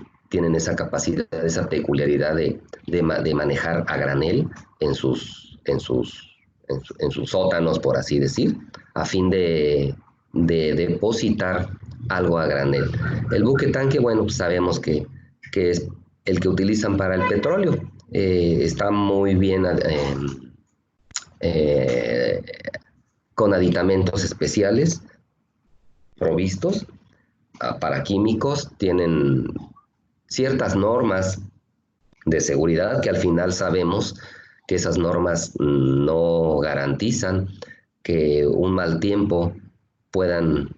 esa capacidad, esa peculiaridad de manejar a granel en sus sótanos, por así decir, a fin de depositar algo a granel. El buque tanque, bueno, pues sabemos que es el que utilizan para el petróleo. Está muy bien con aditamentos especiales provistos para químicos, tienen ciertas normas de seguridad que al final sabemos que esas normas no garantizan que un mal tiempo puedan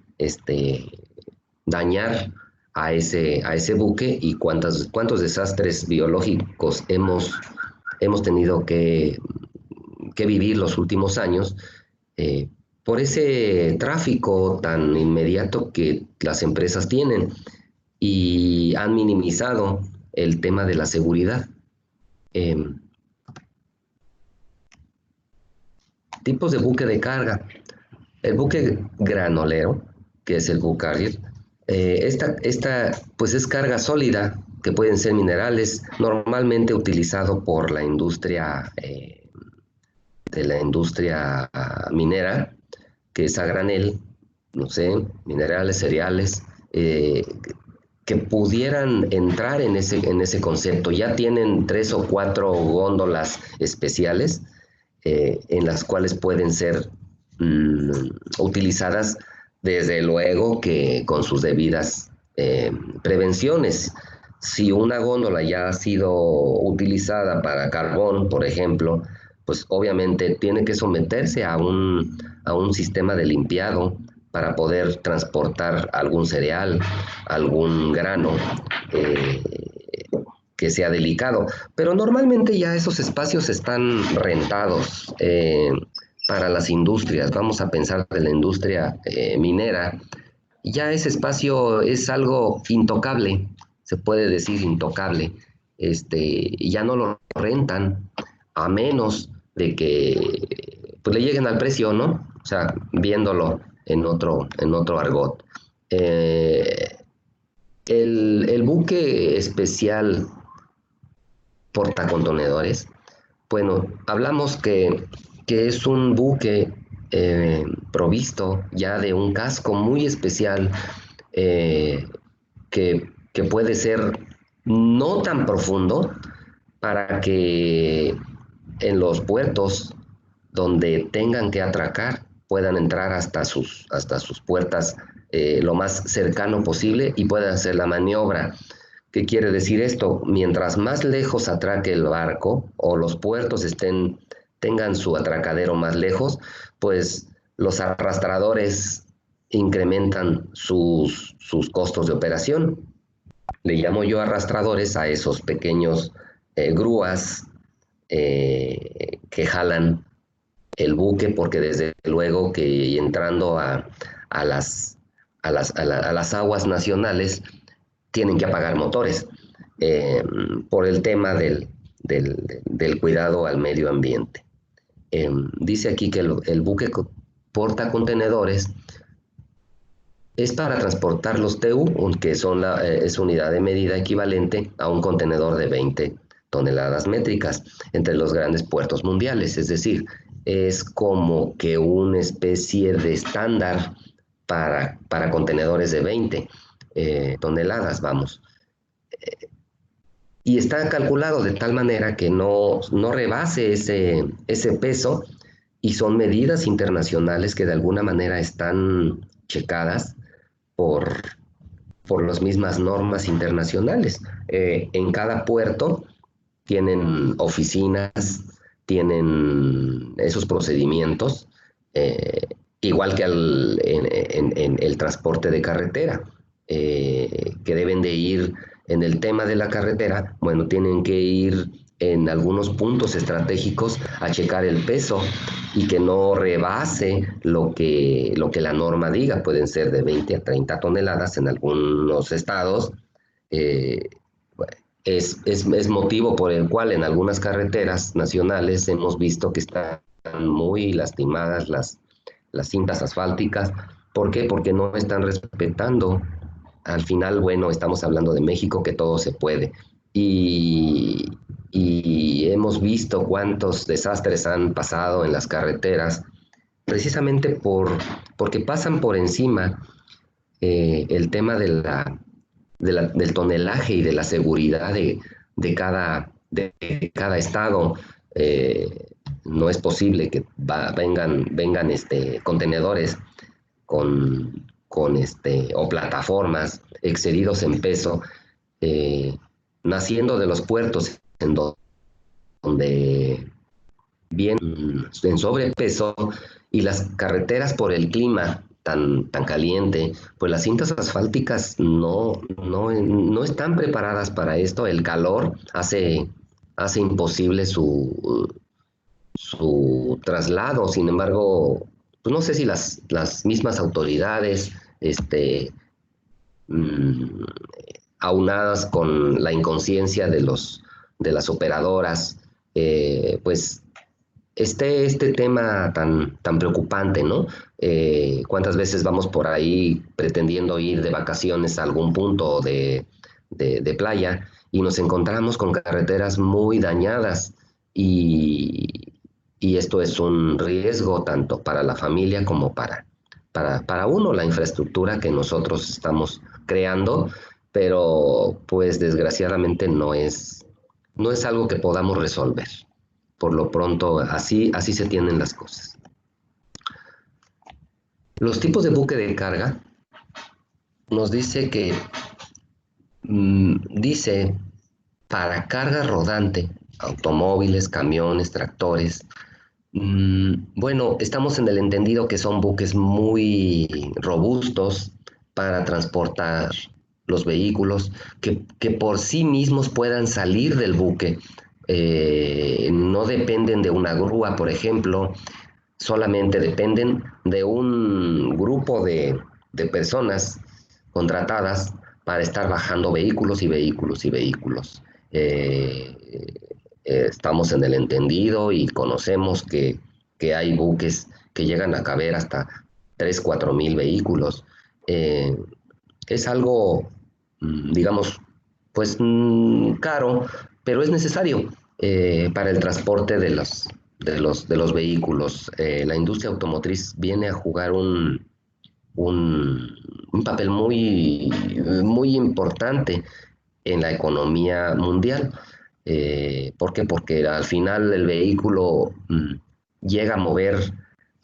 dañar a ese buque y cuántos desastres biológicos hemos tenido que vivir los últimos años por ese tráfico tan inmediato que las empresas tienen y han minimizado el tema de la seguridad. Tipos de buque de carga. El buque granolero, que es el bulk carrier, esta pues es carga sólida, que pueden ser minerales, normalmente utilizado por la industria minera, que es a granel, no sé, minerales, cereales, que pudieran entrar en ese concepto. Ya tienen 3 o 4 góndolas especiales en las cuales pueden ser utilizadas, desde luego que con sus debidas prevenciones. Si una góndola ya ha sido utilizada para carbón, por ejemplo, pues obviamente tiene que someterse a un sistema de limpiado para poder transportar algún cereal, algún grano eh, que sea delicado. Pero normalmente ya esos espacios están rentados para las industrias. Vamos a pensar de la industria minera. Ya ese espacio es algo intocable, se puede decir intocable. Ya no lo rentan a menos de que pues, le lleguen al precio, ¿no? O sea, viéndolo en otro argot. Eh, el buque especial portacontenedores, bueno, hablamos que es un buque provisto ya de un casco muy especial que puede ser no tan profundo para que en los puertos donde tengan que atracar puedan entrar hasta sus puertas lo más cercano posible y puedan hacer la maniobra. ¿Qué quiere decir esto? Mientras más lejos atraque el barco o los puertos tengan su atracadero más lejos, pues los arrastradores incrementan sus costos de operación. Le llamo yo arrastradores a esos pequeños grúas que jalan el buque, porque desde luego que entrando a a las aguas nacionales tienen que apagar motores por el tema del cuidado al medio ambiente. Dice aquí que el buque porta contenedores es para transportar los TEU, que son es unidad de medida equivalente a un contenedor de 20 toneladas métricas entre los grandes puertos mundiales. Es decir, es como que una especie de estándar para contenedores de 20 toneladas, vamos. Y está calculado de tal manera que no rebase ese peso, y son medidas internacionales que de alguna manera están checadas por, por las mismas normas internacionales. En cada puerto tienen oficinas, tienen esos procedimientos, igual que en el transporte de carretera, que deben de ir en el tema de la carretera. Bueno, tienen que ir en algunos puntos estratégicos a checar el peso y que no rebase lo que la norma diga. Pueden ser de 20 a 30 toneladas en algunos estados. Eh, es motivo por el cual en algunas carreteras nacionales hemos visto que están muy lastimadas las cintas asfálticas. ¿Por qué? Porque no están respetando. Al final, bueno, estamos hablando de México, que todo se puede. Y hemos visto cuántos desastres han pasado en las carreteras, precisamente porque pasan por encima el tema del tonelaje y de la seguridad de cada estado. No es posible que vengan contenedores o plataformas excedidos en peso, naciendo de los puertos donde vienen en sobrepeso, y las carreteras por el clima tan caliente, pues las cintas asfálticas no están preparadas para esto. El calor hace imposible su traslado. Sin embargo, pues no sé si las mismas autoridades, mmm, aunadas con la inconsciencia de las operadoras, pues este tema tan preocupante, ¿no? ¿Cuántas veces vamos por ahí pretendiendo ir de vacaciones a algún punto de playa y nos encontramos con carreteras muy dañadas? Y esto es un riesgo tanto para la familia como para uno, la infraestructura que nosotros estamos creando, pero pues desgraciadamente no es algo que podamos resolver. Por lo pronto, así se tienen las cosas. Los tipos de buque de carga nos dice que Dice, para carga rodante, automóviles, camiones, tractores. Bueno, estamos en el entendido que son buques muy robustos para transportar los vehículos, que por sí mismos puedan salir del buque. No dependen de una grúa, por ejemplo, solamente dependen de un grupo de personas contratadas para estar bajando vehículos y vehículos y vehículos. Eh, Estamos en el entendido y conocemos que hay buques que llegan a caber hasta 3 4 mil vehículos. Eh, es algo, digamos, pues caro, pero es necesario para el transporte de los vehículos. La industria automotriz viene a jugar un, un papel muy importante en la economía mundial. ¿Por qué? Porque al final el vehículo llega a mover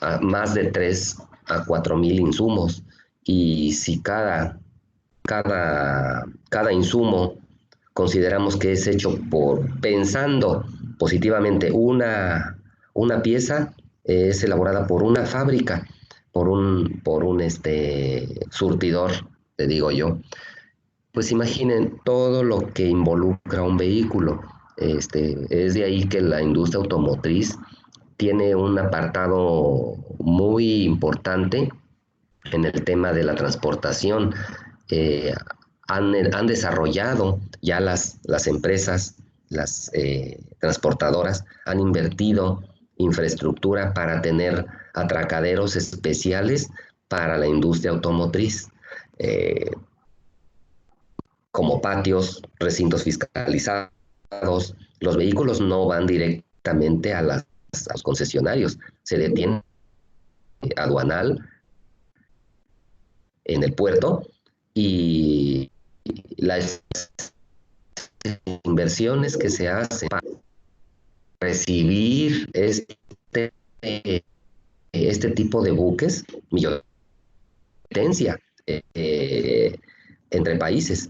a más de 3 a 4 mil insumos, y si cada insumo consideramos que es hecho pensando positivamente, una pieza es elaborada por una fábrica, por un surtidor, te digo yo. Pues imaginen todo lo que involucra un vehículo. Es de ahí que la industria automotriz tiene un apartado muy importante en el tema de la transportación. Eh, han desarrollado ya las empresas, las transportadoras, han invertido infraestructura para tener atracaderos especiales para la industria automotriz. Eh, Como patios, recintos fiscalizados. Los vehículos no van directamente a los concesionarios, se detienen aduanal en el puerto, y las inversiones que se hacen para recibir este tipo de buques, millones entre países.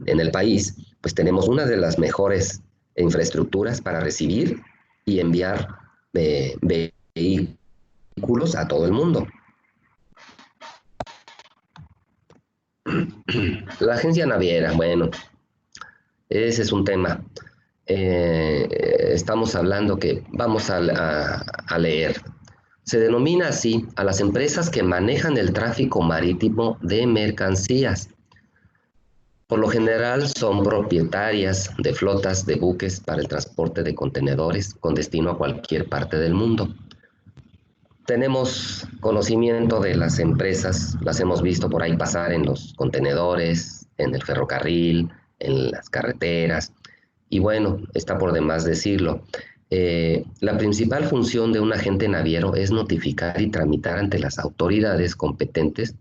En el país, pues tenemos una de las mejores infraestructuras para recibir y enviar vehículos a todo el mundo. La agencia naviera, bueno, ese es un tema. Estamos hablando que vamos a leer. Se denomina así a las empresas que manejan el tráfico marítimo de mercancías. Por lo general son propietarias de flotas de buques para el transporte de contenedores con destino a cualquier parte del mundo. Tenemos conocimiento de las empresas, las hemos visto por ahí pasar en los contenedores, en el ferrocarril, en las carreteras, y bueno, está por demás decirlo. La principal función de un agente naviero es notificar y tramitar ante las autoridades competentes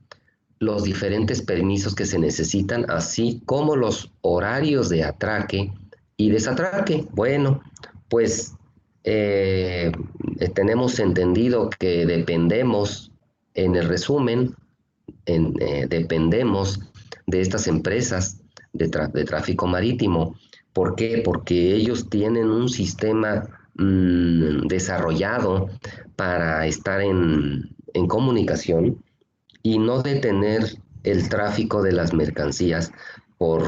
los diferentes permisos que se necesitan, así como los horarios de atraque y desatraque. Bueno, pues tenemos entendido que dependemos, en el resumen, dependemos de estas empresas de tráfico marítimo. ¿Por qué? Porque ellos tienen un sistema desarrollado para estar en comunicación y no detener el tráfico de las mercancías por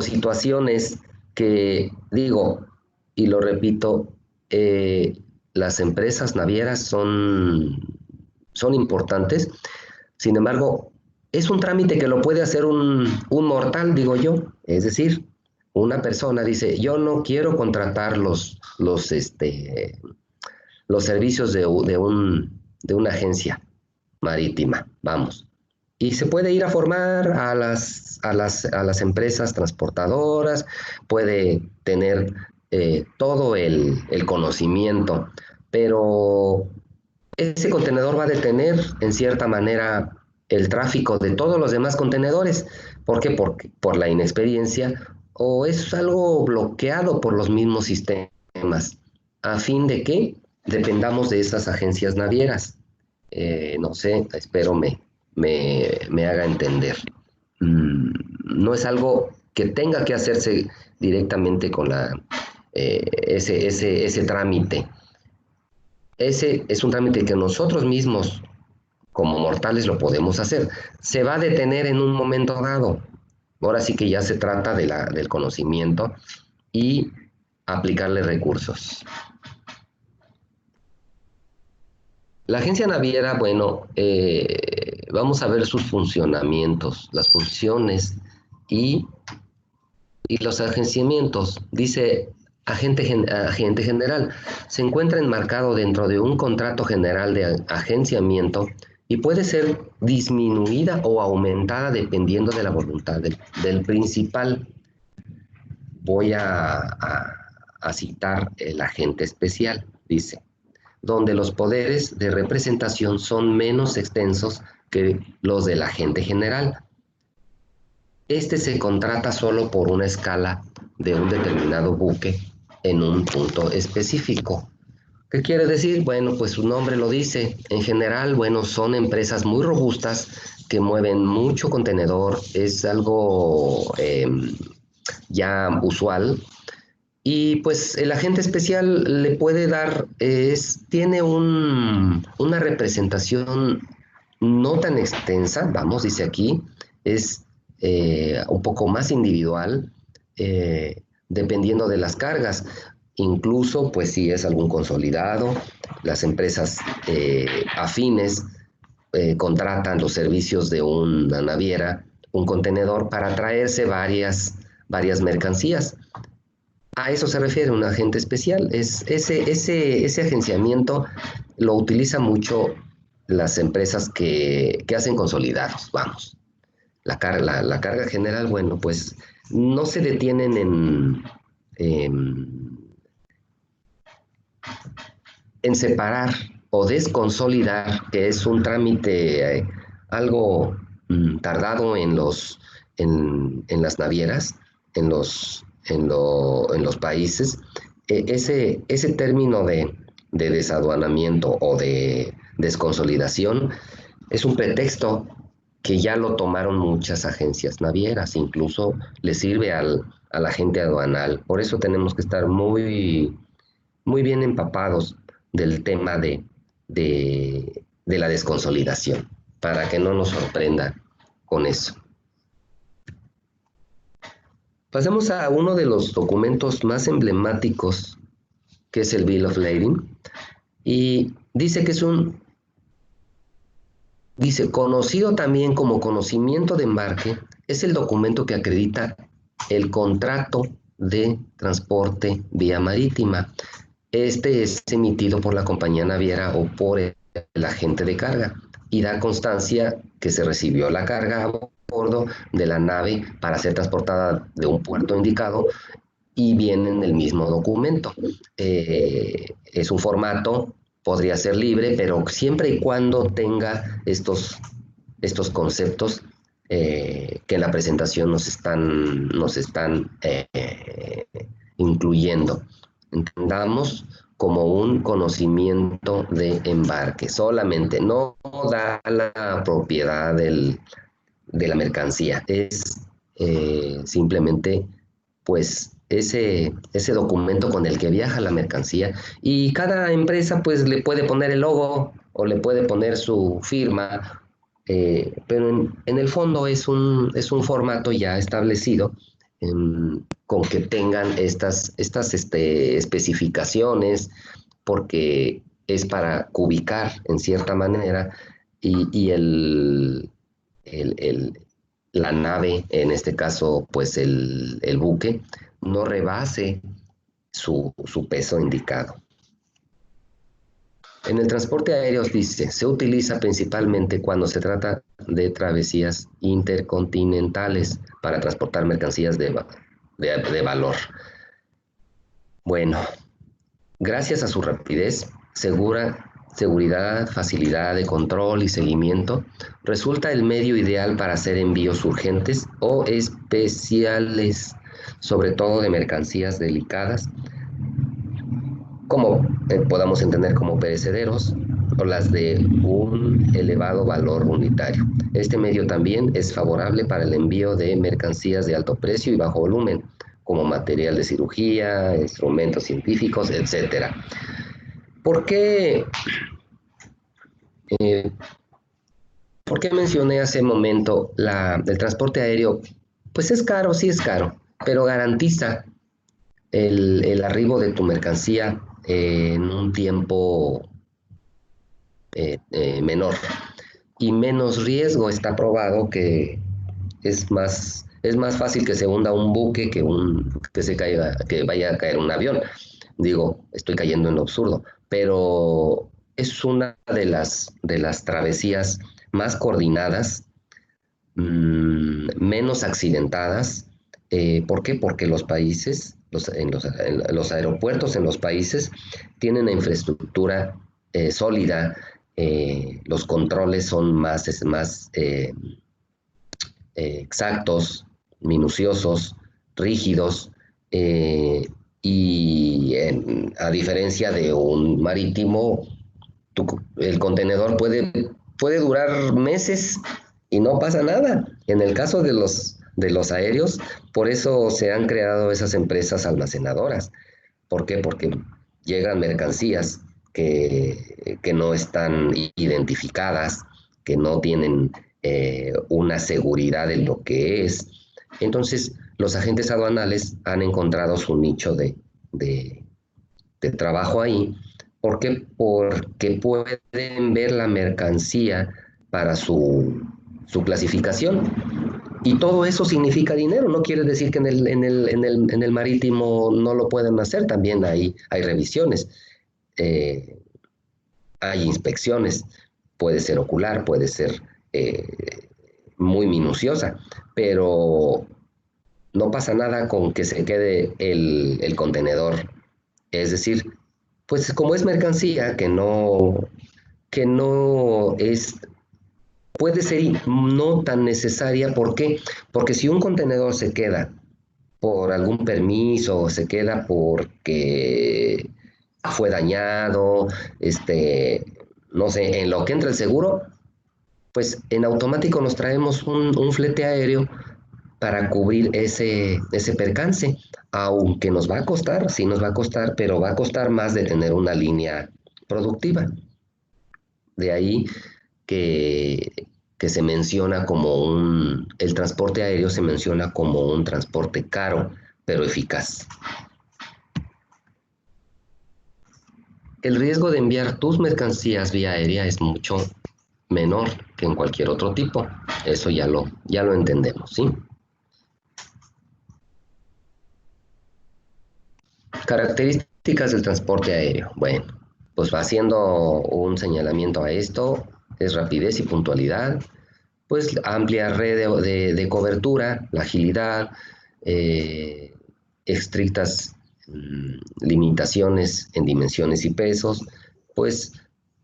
situaciones que, digo, y lo repito, las empresas navieras son importantes. Sin embargo, es un trámite que lo puede hacer un mortal, digo yo. Es decir, una persona dice, yo no quiero contratar los servicios de una agencia marítima, vamos. Y se puede ir a formar a las empresas transportadoras, puede tener todo el porque pero ese contenedor va a detener en cierta manera el tráfico de todos los demás contenedores. ¿Por qué? Porque por la inexperiencia, o es algo bloqueado por los mismos sistemas, a fin de que dependamos de esas agencias navieras. no sé, espero me haga entender. No es algo que tenga que hacerse directamente con ese trámite. Ese es un trámite que nosotros mismos, como mortales, lo podemos hacer. Se va a detener en un momento dado. Ahora sí que ya se trata del conocimiento y aplicarle recursos. La agencia naviera, bueno, vamos a ver sus funcionamientos, las funciones y, y los agenciamientos. Dice agente general, se encuentra enmarcado dentro de un contrato general de agenciamiento y puede ser disminuida o aumentada dependiendo de la voluntad del principal. Voy a citar el agente especial, dice, donde los poderes de representación son menos extensos que los del agente general. Este se contrata solo por una escala de un determinado buque en un punto específico. ¿Qué quiere decir? Bueno, pues su nombre lo dice. En general, bueno, son empresas muy robustas que mueven mucho contenedor. Es algo ya usual. Y pues el agente especial le puede dar, tiene una representación no tan extensa, vamos, dice aquí, es un poco más individual, dependiendo de las cargas. Incluso, pues si es algún consolidado, las empresas afines contratan los servicios de una naviera, un contenedor, para traerse varias mercancías. A eso se refiere un agente especial. Ese agenciamiento lo utiliza mucho las empresas que hacen consolidados, vamos. La carga general, bueno, pues no se detienen en separar o desconsolidar, que es un trámite algo tardado en las navieras, en los países. Ese término de desaduanamiento o de desconsolidación es un pretexto que ya lo tomaron muchas agencias navieras, incluso le sirve al agente aduanal. Por eso tenemos que estar muy bien empapados del tema de la desconsolidación, para que no nos sorprenda con eso. Pasemos a uno de los documentos más emblemáticos, que es el Bill of Lading, y dice que conocido también como conocimiento de embarque, es el documento que acredita el contrato de transporte vía marítima. Este es emitido por la compañía naviera o por el agente de carga y da constancia que se recibió la carga a bordo de la nave para ser transportada de un puerto indicado, y viene en el mismo documento. Es un formato, podría ser libre, pero siempre y cuando tenga estos conceptos que en la presentación nos están incluyendo. Entendamos como un conocimiento de embarque, solamente, no da la propiedad de la mercancía, es simplemente pues ese documento con el que viaja la mercancía, y cada empresa pues le puede poner el logo o le puede poner su firma, pero en el fondo es un formato ya establecido, con que tengan estas especificaciones, porque es para ubicar en cierta manera, y la nave, en este caso pues el buque, no rebase su peso indicado. En el transporte aéreo, dice, se utiliza principalmente cuando se trata de travesías intercontinentales para transportar mercancías de valor. Bueno, gracias a su rapidez, seguridad, facilidad de control y seguimiento, resulta el medio ideal para hacer envíos urgentes o especiales, sobre todo de mercancías delicadas, como podamos entender como perecederos, o las de un elevado valor unitario. Este medio también es favorable para el envío de mercancías de alto precio y bajo volumen, como material de cirugía, instrumentos científicos, etc. ¿Por qué, eh, ¿por qué mencioné hace un momento el transporte aéreo? Pues es caro, sí es caro, pero garantiza el arribo de tu mercancía en un tiempo menor y menos riesgo. Está probado que es más fácil que se hunda un buque que se caiga, que vaya a caer un avión. Digo, estoy cayendo en lo absurdo, pero es una de las travesías más coordinadas, menos accidentadas. ¿Por qué? Porque los países, en los aeropuertos en los países tienen una infraestructura sólida, los controles son más exactos, minuciosos, rígidos, y a diferencia de un marítimo, el contenedor puede durar meses y no pasa nada. En el caso de los aéreos, por eso se han creado esas empresas almacenadoras. ¿Por qué? Porque llegan mercancías que no están identificadas, que no tienen una seguridad en lo que es. Entonces, los agentes aduanales han encontrado su nicho de trabajo ahí. ¿Por qué? Porque pueden ver la mercancía para su clasificación. Y todo eso significa dinero. No quiere decir que en el marítimo no lo puedan hacer. También hay revisiones, eh, hay inspecciones. Puede ser ocular, puede ser muy minuciosa, pero no pasa nada con que se quede el contenedor. Es decir, pues como es mercancía que no es, puede ser no tan necesaria. ¿Por qué? Porque si un contenedor se queda por algún permiso, o se queda porque fue dañado, no sé, en lo que entra el seguro, pues en automático nos traemos un flete aéreo para cubrir ese percance, aunque nos va a costar, sí nos va a costar, pero va a costar más de tener una línea productiva. De ahí que se menciona el transporte aéreo se menciona como un transporte caro, pero eficaz. El riesgo de enviar tus mercancías vía aérea es mucho menor que en cualquier otro tipo. Eso ya lo entendemos, ¿sí? Características del transporte aéreo. Bueno, pues haciendo un señalamiento a esto, es rapidez y puntualidad, pues amplia red de cobertura, la agilidad, estrictas limitaciones en dimensiones y pesos, pues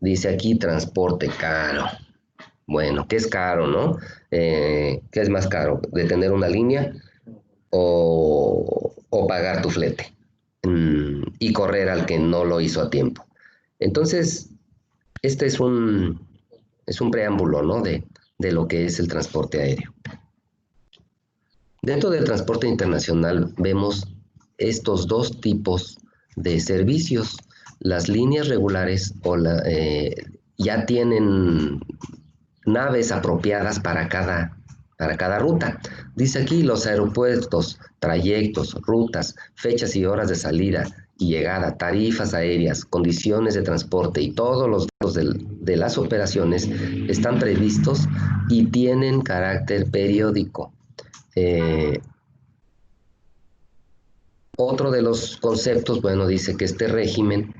dice aquí transporte caro. Bueno, ¿qué es caro, no? ¿Qué es más caro? ¿De tener una línea o pagar tu flete? Y correr al que no lo hizo a tiempo. Entonces, este es un preámbulo, ¿no? De lo que es el transporte aéreo. Dentro del transporte internacional vemos estos dos tipos de servicios. Las líneas regulares ya tienen naves apropiadas para cada ruta. Dice aquí los aeropuertos, trayectos, rutas, fechas y horas de salida y llegada, tarifas aéreas, condiciones de transporte y todos los datos de las operaciones están previstos y tienen carácter periódico. Otro de los conceptos, bueno, dice que este régimen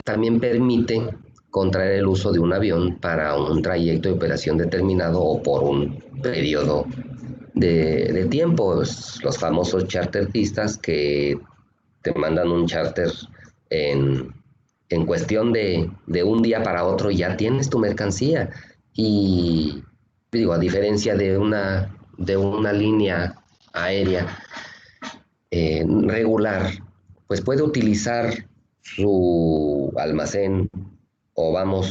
también permite contraer el uso de un avión para un trayecto de operación determinado o por un periodo de tiempo. Los famosos chartertistas que te mandan un charter en cuestión de un día para otro ya tienes tu mercancía. Y digo, a diferencia de una línea aérea regular, pues puede utilizar su almacén o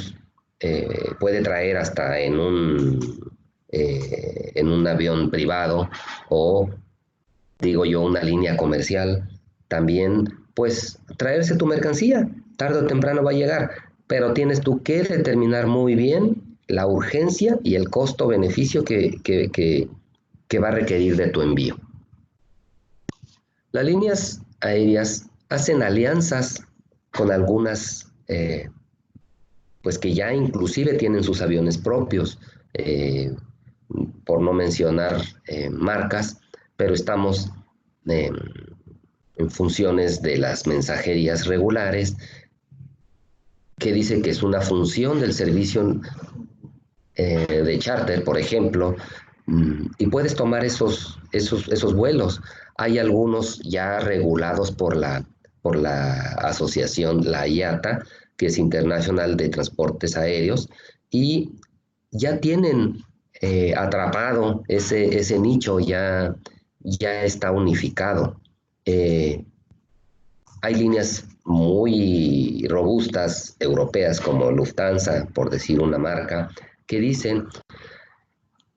puede traer hasta en un avión privado o, digo yo, una línea comercial. También, pues, traerse tu mercancía, tarde o temprano va a llegar, pero tienes tú que determinar muy bien la urgencia y el costo-beneficio que va a requerir de tu envío. Las líneas aéreas hacen alianzas con algunas, pues que ya inclusive tienen sus aviones propios, por no mencionar marcas, pero estamos en funciones de las mensajerías regulares, que dice que es una función del servicio de charter, por ejemplo, y puedes tomar esos vuelos. Hay algunos ya regulados por la asociación, la IATA, que es Internacional de Transportes Aéreos, y ya tienen atrapado ese nicho, ya está unificado. Hay líneas muy robustas europeas como Lufthansa, por decir una marca, que dicen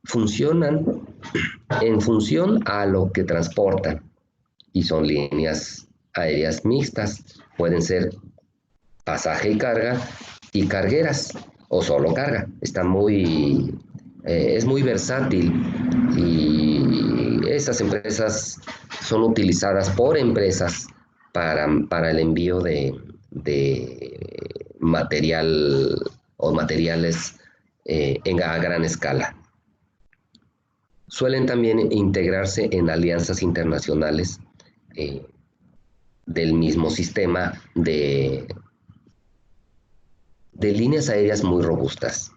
funcionan en función a lo que transportan y son líneas aéreas mixtas, pueden ser pasaje y carga y cargueras o solo carga. Es muy versátil y esas empresas son utilizadas por empresas para el envío de material o materiales a gran escala. Suelen también integrarse en alianzas internacionales del mismo sistema de líneas aéreas muy robustas.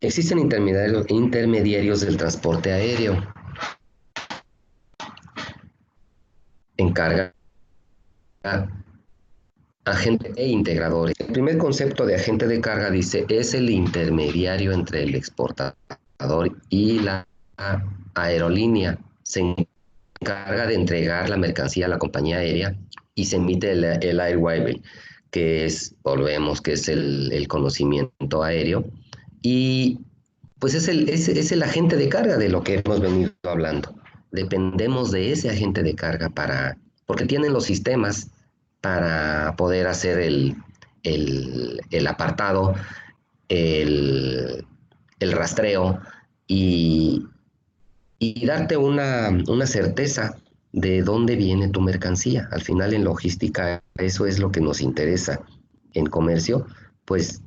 Existen intermediarios del transporte aéreo en carga, agente e integradores. El primer concepto de agente de carga dice es el intermediario entre el exportador y la aerolínea. Se encarga de entregar la mercancía a la compañía aérea y se emite el airway, que es el conocimiento aéreo, y pues es el agente de carga de lo que hemos venido hablando. Dependemos de ese agente de carga porque tienen los sistemas para poder hacer el apartado, el rastreo y darte una certeza de dónde viene tu mercancía. Al final, en logística, eso es lo que nos interesa. En comercio, pues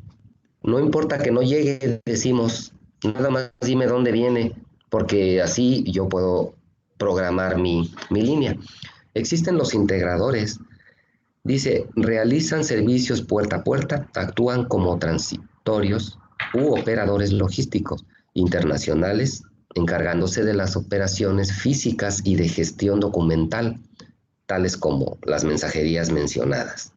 no importa que no llegue, decimos, nada más dime dónde viene, porque así yo puedo programar mi línea. Existen los integradores. Dice, realizan servicios puerta a puerta, actúan como transitorios u operadores logísticos internacionales, encargándose de las operaciones físicas y de gestión documental, tales como las mensajerías mencionadas.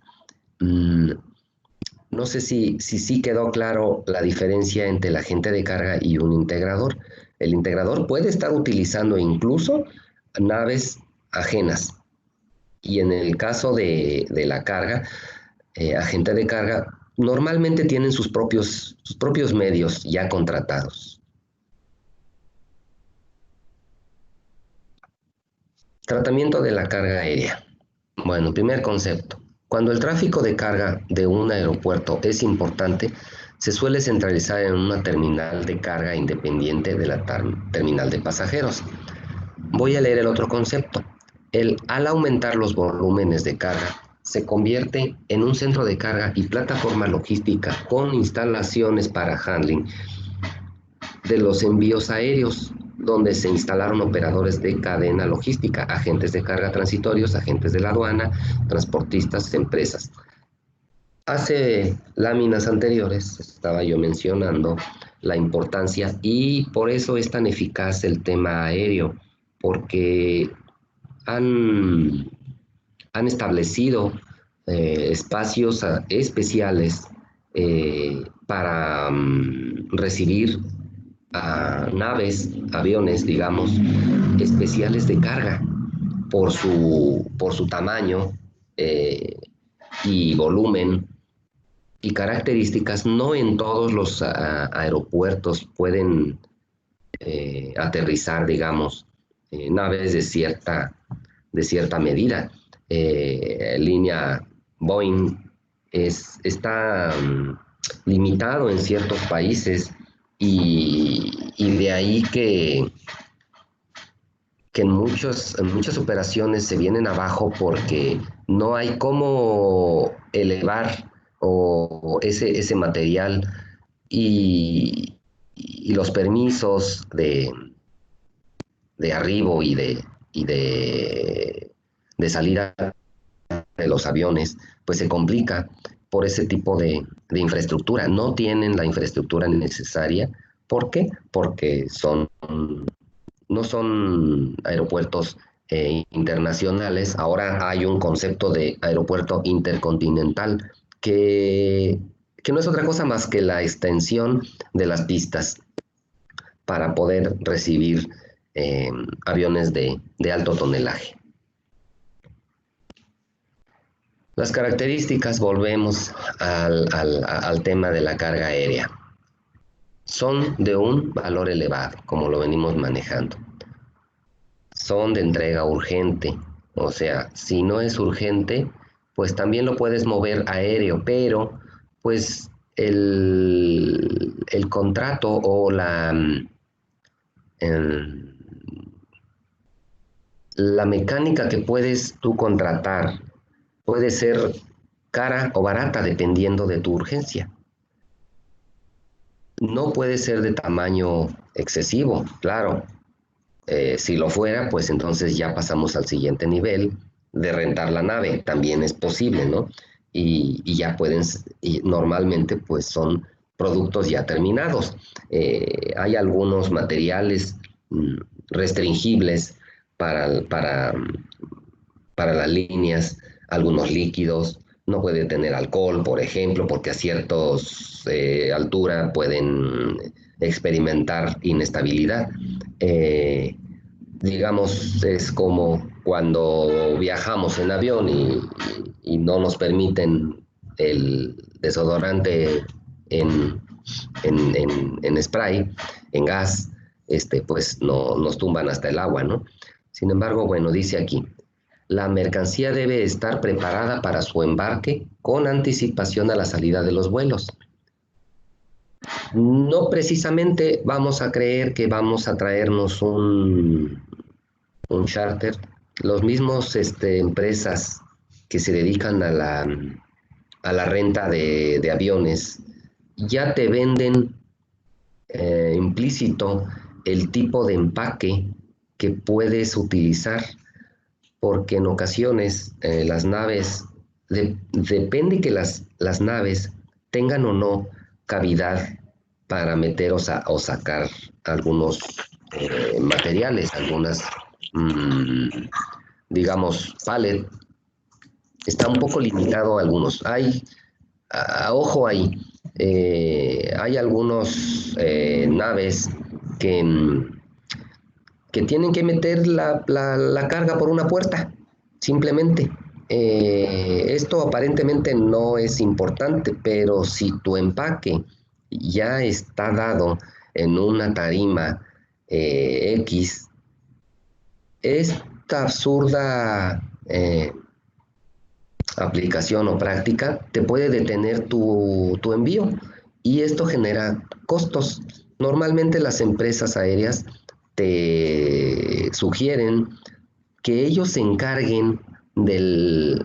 No sé si quedó claro la diferencia entre el agente de carga y un integrador. El integrador puede estar utilizando incluso naves ajenas. Y en el caso de la carga, agente de carga, normalmente tienen sus propios medios ya contratados. Tratamiento de la carga aérea. Bueno, primer concepto. Cuando el tráfico de carga de un aeropuerto es importante, se suele centralizar en una terminal de carga independiente de la terminal de pasajeros. Voy a leer el otro concepto. Al aumentar los volúmenes de carga, se convierte en un centro de carga y plataforma logística con instalaciones para handling de los envíos aéreos, donde se instalaron operadores de cadena logística, agentes de carga transitorios, agentes de la aduana, transportistas, empresas. Hace láminas anteriores estaba yo mencionando la importancia y por eso es tan eficaz el tema aéreo, porque han establecido espacios especiales para recibir naves, aviones, digamos, especiales de carga. por su tamaño y volumen y características, no en todos los aeropuertos pueden aterrizar, digamos, naves de cierta medida. Línea Boeing está limitado en ciertos países y de ahí que en muchas operaciones se vienen abajo porque no hay cómo elevar ese material y los permisos de arribo y de salida de los aviones, pues se complica por ese tipo de infraestructura. No tienen la infraestructura necesaria. ¿Por qué? Porque no son aeropuertos internacionales. Ahora hay un concepto de aeropuerto intercontinental que no es otra cosa más que la extensión de las pistas para poder recibir aviones de alto tonelaje. Las características, volvemos al tema de la carga aérea. Son de un valor elevado, como lo venimos manejando. Son de entrega urgente, o sea, si no es urgente, pues también lo puedes mover aéreo, pero pues el contrato o la mecánica que puedes tú contratar puede ser cara o barata dependiendo de tu urgencia. No puede ser de tamaño excesivo, claro. Si lo fuera, pues entonces ya pasamos al siguiente nivel de rentar la nave. También es posible, ¿no? Y ya pueden, y normalmente pues son productos ya terminados. Hay algunos materiales restringibles para las líneas, algunos líquidos. No puede tener alcohol, por ejemplo, porque a ciertas alturas pueden experimentar inestabilidad. Digamos, es como cuando viajamos en avión y no nos permiten el desodorante en spray, en gas, pues no, nos tumban hasta el agua, ¿no? Sin embargo, bueno, dice aquí, la mercancía debe estar preparada para su embarque con anticipación a la salida de los vuelos. No precisamente vamos a creer que vamos a traernos un charter. Los mismos empresas que se dedican a la renta de aviones ya te venden implícito el tipo de empaque que puedes utilizar, porque en ocasiones las naves, depende que las naves tengan o no cavidad para meter o sacar algunos materiales, algunas, digamos, pallet. Está un poco limitado a algunos. Ojo ahí, hay algunos naves que tienen que meter la carga por una puerta, simplemente. Esto aparentemente no es importante, pero si tu empaque ya está dado en una tarima X, esta absurda aplicación o práctica te puede detener tu envío y esto genera costos. Normalmente las empresas aéreas te sugieren que ellos se encarguen del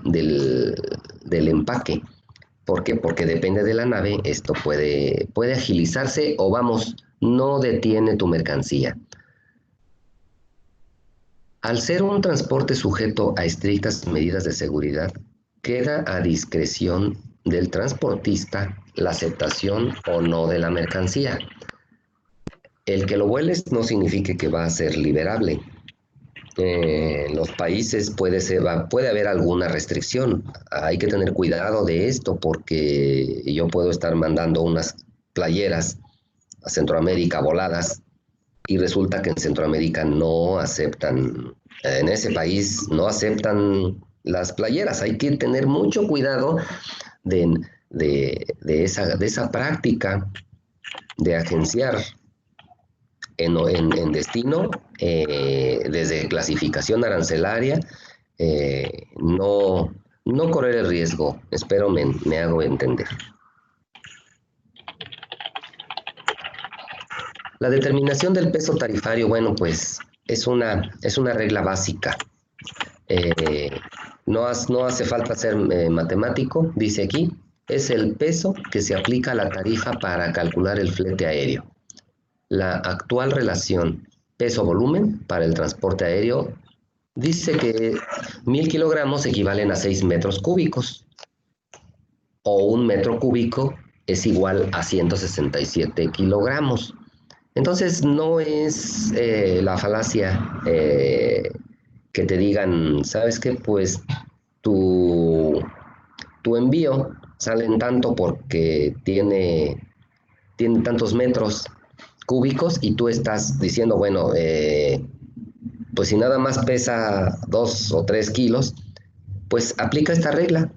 empaque. ¿Por qué? Porque depende de la nave, esto puede agilizarse o vamos, no detiene tu mercancía. Al ser un transporte sujeto a estrictas medidas de seguridad, queda a discreción del transportista la aceptación o no de la mercancía. El que lo vueles no significa que va a ser liberable. En los países puede haber alguna restricción. Hay que tener cuidado de esto porque yo puedo estar mandando unas playeras a Centroamérica voladas y resulta que en Centroamérica no aceptan, en ese país no aceptan las playeras. Hay que tener mucho cuidado de, de esa práctica de agenciar en destino, desde clasificación arancelaria, no correr el riesgo. Espero me hago entender. La determinación del peso tarifario, bueno, pues es una regla básica. No hace falta ser matemático, dice aquí, es el peso que se aplica a la tarifa para calcular el flete aéreo. La actual relación peso-volumen para el transporte aéreo dice que 1000 kilogramos equivalen a 6 metros cúbicos, o 1 metro cúbico es igual a 167 kilogramos. Entonces no es la falacia que te digan, ¿sabes qué? Pues tu envío sale en tanto porque tiene tantos metros cúbicos y tú estás diciendo, bueno, pues si nada más pesa 2 o 3 kilos, pues aplica esta regla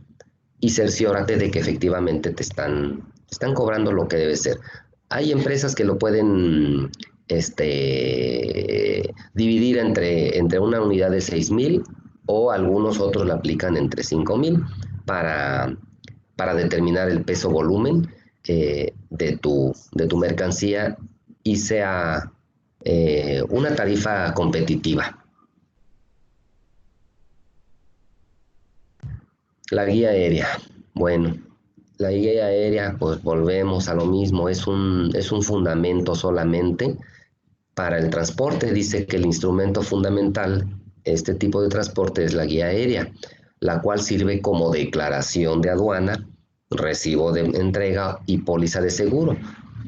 y cerciórate de que efectivamente te están cobrando lo que debe ser. Hay empresas que lo pueden dividir entre una unidad de 6,000 o algunos otros la aplican entre 5,000 para determinar el peso volumen de tu mercancía y sea una tarifa competitiva. La guía aérea. Bueno, la guía aérea, pues volvemos a lo mismo, es un fundamento solamente para el transporte. Dice que el instrumento fundamental, este tipo de transporte, es la guía aérea, la cual sirve como declaración de aduana, recibo de entrega y póliza de seguro.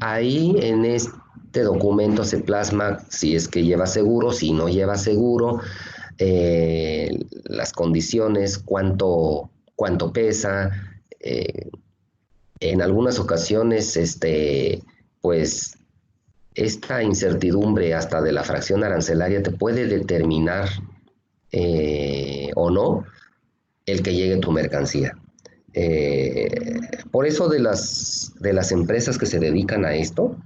Ahí en este documento se plasma si es que lleva seguro, si no lleva seguro, las condiciones, cuánto pesa. En algunas ocasiones, pues esta incertidumbre hasta de la fracción arancelaria te puede determinar o no el que llegue tu mercancía. Por eso de las empresas que se dedican a esto,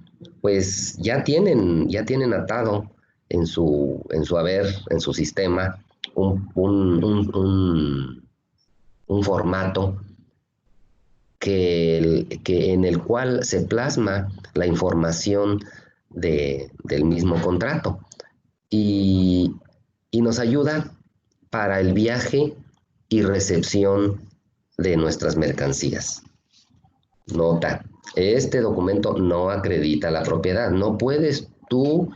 pues ya tienen atado en su haber, en su sistema, un formato en el cual se plasma la información del mismo contrato y nos ayuda para el viaje y recepción de nuestras mercancías. Nota, este documento no acredita la propiedad. No puedes tú...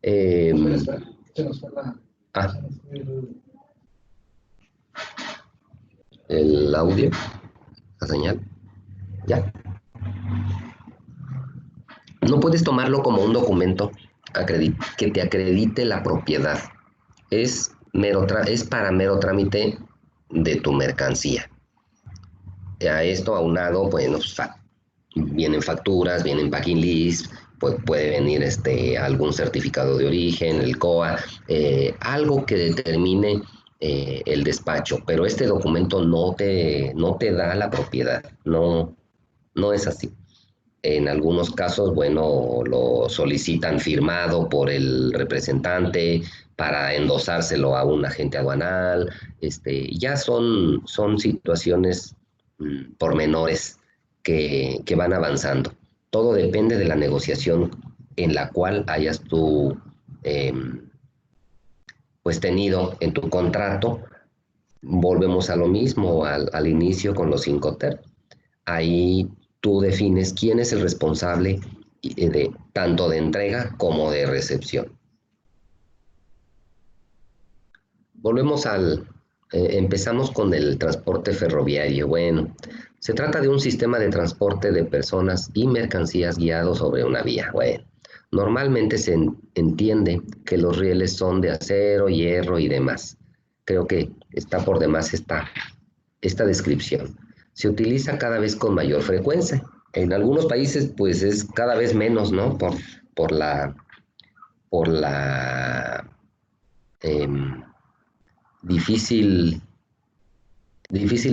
el audio, la señal. Ya. No puedes tomarlo como un documento que te acredite la propiedad. Es para mero trámite de tu mercancía. A esto aunado, bueno, vienen facturas, vienen packing list, puede venir algún certificado de origen, el COA, algo que determine el despacho, pero este documento no te da la propiedad, no es así. En algunos casos, bueno, lo solicitan firmado por el representante para endosárselo a un agente aduanal. Ya son situaciones pormenores que van avanzando. Todo depende de la negociación en la cual hayas tú pues tenido en tu contrato. Volvemos a lo mismo al inicio con los 5TER. Ahí tú defines quién es el responsable tanto de entrega como de recepción. Volvemos empezamos con el transporte ferroviario. Bueno, se trata de un sistema de transporte de personas y mercancías guiado sobre una vía. Bueno, normalmente se entiende que los rieles son de acero, hierro y demás. Creo que está por demás esta descripción. Se utiliza cada vez con mayor frecuencia. En algunos países, pues es cada vez menos, ¿no? Por por la difícil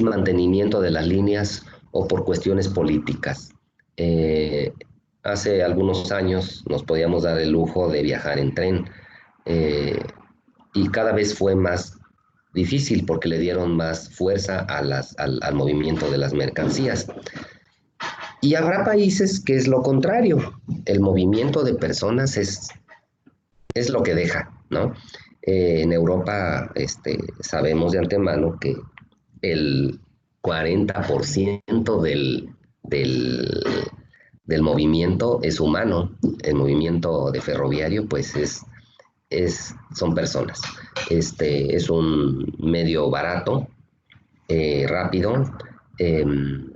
mantenimiento de las líneas o por cuestiones políticas. Hace algunos años nos podíamos dar el lujo de viajar en tren, y cada vez fue más difícil porque le dieron más fuerza al movimiento de las mercancías. Y habrá países que es lo contrario, el movimiento de personas es lo que deja, ¿no? En Europa sabemos de antemano que el 40% del movimiento es humano. El movimiento de ferroviario, pues, son personas. Es un medio barato, rápido.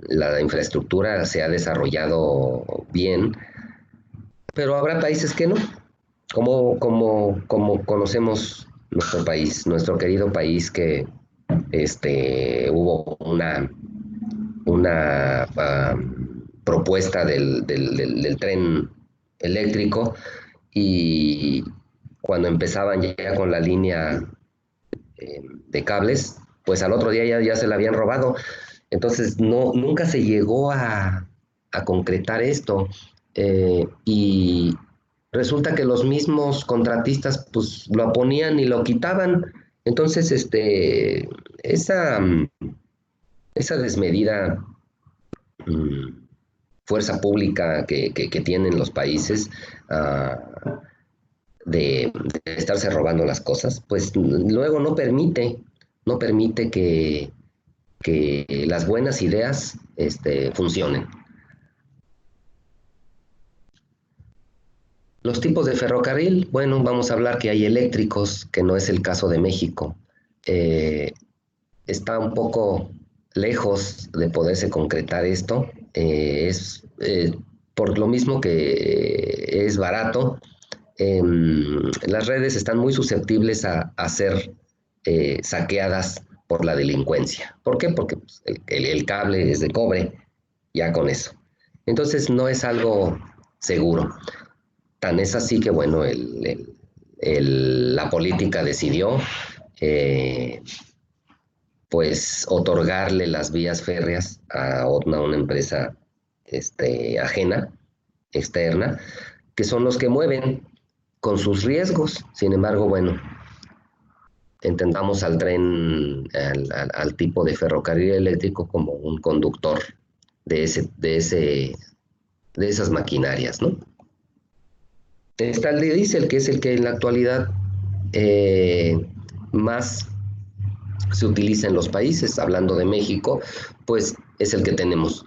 La infraestructura se ha desarrollado bien, pero habrá países que no, como conocemos nuestro país, nuestro querido país, que hubo una propuesta del tren eléctrico, y cuando empezaban ya con la línea de cables, pues al otro día ya se la habían robado. Entonces nunca se llegó a concretar esto, y resulta que los mismos contratistas pues lo ponían y lo quitaban. Entonces esa desmedida fuerza pública que tienen los países, de estarse robando las cosas, pues luego no permite que las buenas ideas funcionen. Los tipos de ferrocarril, bueno, vamos a hablar que hay eléctricos, que no es el caso de México. Está un poco lejos de poderse concretar esto. Por lo mismo que es barato, las redes están muy susceptibles a ser saqueadas por la delincuencia. ¿Por qué? Porque pues, el cable es de cobre, ya con eso. Entonces no es algo seguro. Tan es así que, bueno, la política decidió pues otorgarle las vías férreas a una empresa ajena, externa, que son los que mueven con sus riesgos. Sin embargo, bueno, entendamos al tren, al tipo de ferrocarril eléctrico como un conductor de esas maquinarias, ¿no? Está el de diésel, que es el que en la actualidad más se utiliza en los países. Hablando de México, pues es el que tenemos.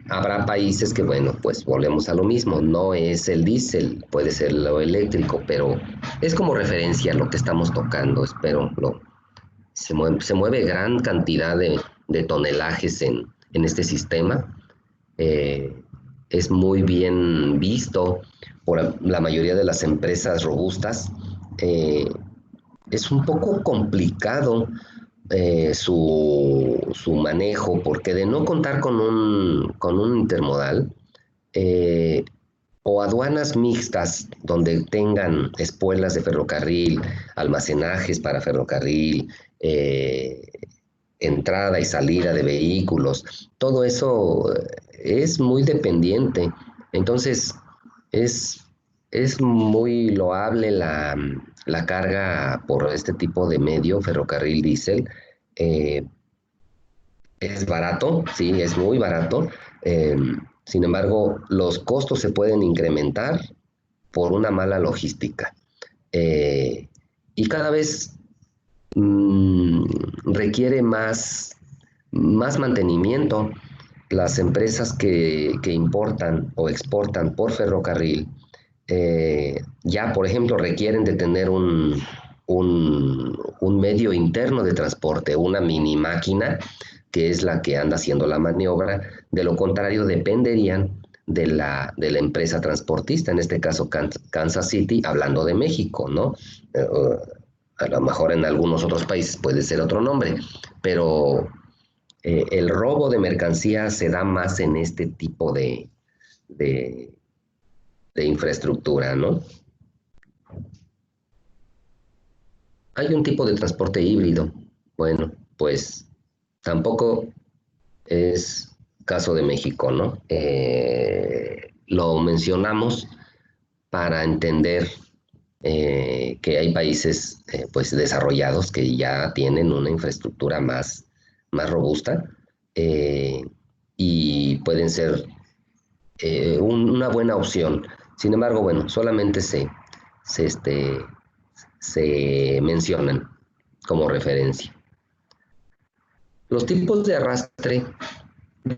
Habrá países que, bueno, pues volvemos a lo mismo, no es el diésel, puede ser lo eléctrico, pero es como referencia a lo que estamos tocando. Espero se mueve gran cantidad de tonelajes en este sistema. Es muy bien visto por la mayoría de las empresas robustas. Es un poco complicado su manejo, porque de no contar con un intermodal, o aduanas mixtas donde tengan espuelas de ferrocarril, almacenajes para ferrocarril, entrada y salida de vehículos, todo eso es muy dependiente. Entonces es muy loable la carga por este tipo de medio, ferrocarril diésel. Es barato, sí, es muy barato. Sin embargo, los costos se pueden incrementar por una mala logística. Y cada vez requiere más mantenimiento. Las empresas que importan o exportan por ferrocarril, ya, por ejemplo, requieren de tener un medio interno de transporte, una mini máquina, que es la que anda haciendo la maniobra. De lo contrario, dependerían de la empresa transportista, en este caso Kansas City, hablando de México, ¿no? A lo mejor en algunos otros países puede ser otro nombre, pero el robo de mercancías se da más en este tipo de infraestructura, ¿no? Hay un tipo de transporte híbrido. Bueno, pues tampoco es caso de México, ¿no? Lo mencionamos para entender que hay países pues desarrollados que ya tienen una infraestructura más robusta eh, y pueden ser una buena opción. Sin embargo, bueno, solamente se, este, se mencionan como referencia. Los tipos de arrastre,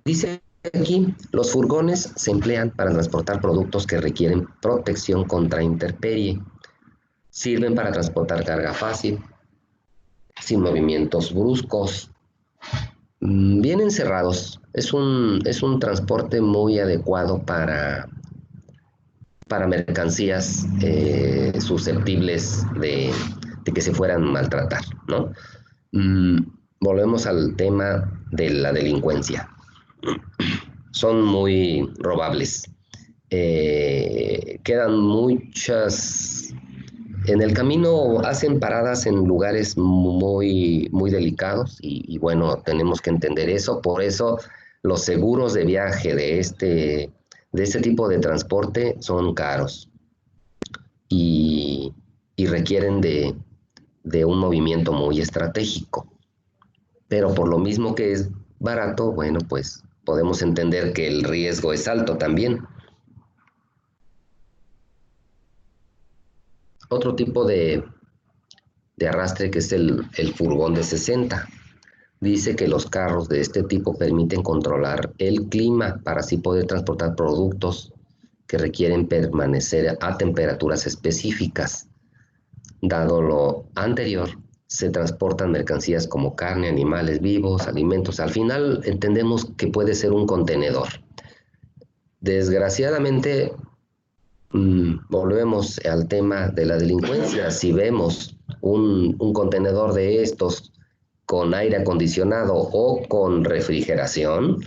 dice aquí, los furgones se emplean para transportar productos que requieren protección contra intemperie. Sirven para transportar carga fácil, sin movimientos bruscos, bien encerrados. Es un transporte muy adecuado para mercancías susceptibles de que se fueran a maltratar, ¿no? Volvemos al tema de la delincuencia. Son muy robables. Quedan muchas... En el camino hacen paradas en lugares muy delicados y bueno, tenemos que entender eso. Por eso los seguros de viaje de este tipo de transporte son caros y requieren de un movimiento muy estratégico. Pero por lo mismo que es barato, bueno, pues podemos entender que el riesgo es alto también. Otro tipo de arrastre que es el furgón de 60. Dice que los carros de este tipo permiten controlar el clima para así poder transportar productos que requieren permanecer a temperaturas específicas. Dado lo anterior, se transportan mercancías como carne, animales vivos, alimentos. Al final entendemos que puede ser un contenedor. Desgraciadamente, volvemos al tema de la delincuencia. Si vemos un contenedor de estos con aire acondicionado o con refrigeración,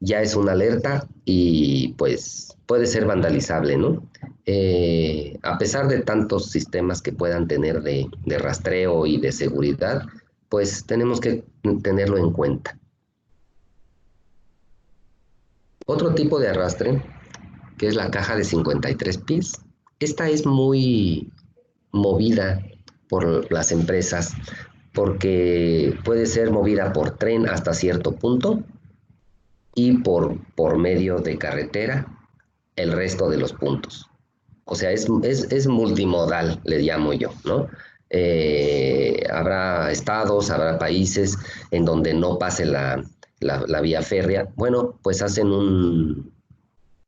ya es una alerta y pues puede ser vandalizable, ¿no? A pesar de tantos sistemas que puedan tener de rastreo y de seguridad, pues tenemos que tenerlo en cuenta. Otro tipo de arrastre, que es la caja de 53 pies. Esta es muy movida por las empresas porque puede ser movida por tren hasta cierto punto y por medio de carretera el resto de los puntos. O sea, es multimodal, le llamo yo, ¿no? Habrá estados, habrá países en donde no pase la vía férrea. Bueno, pues hacen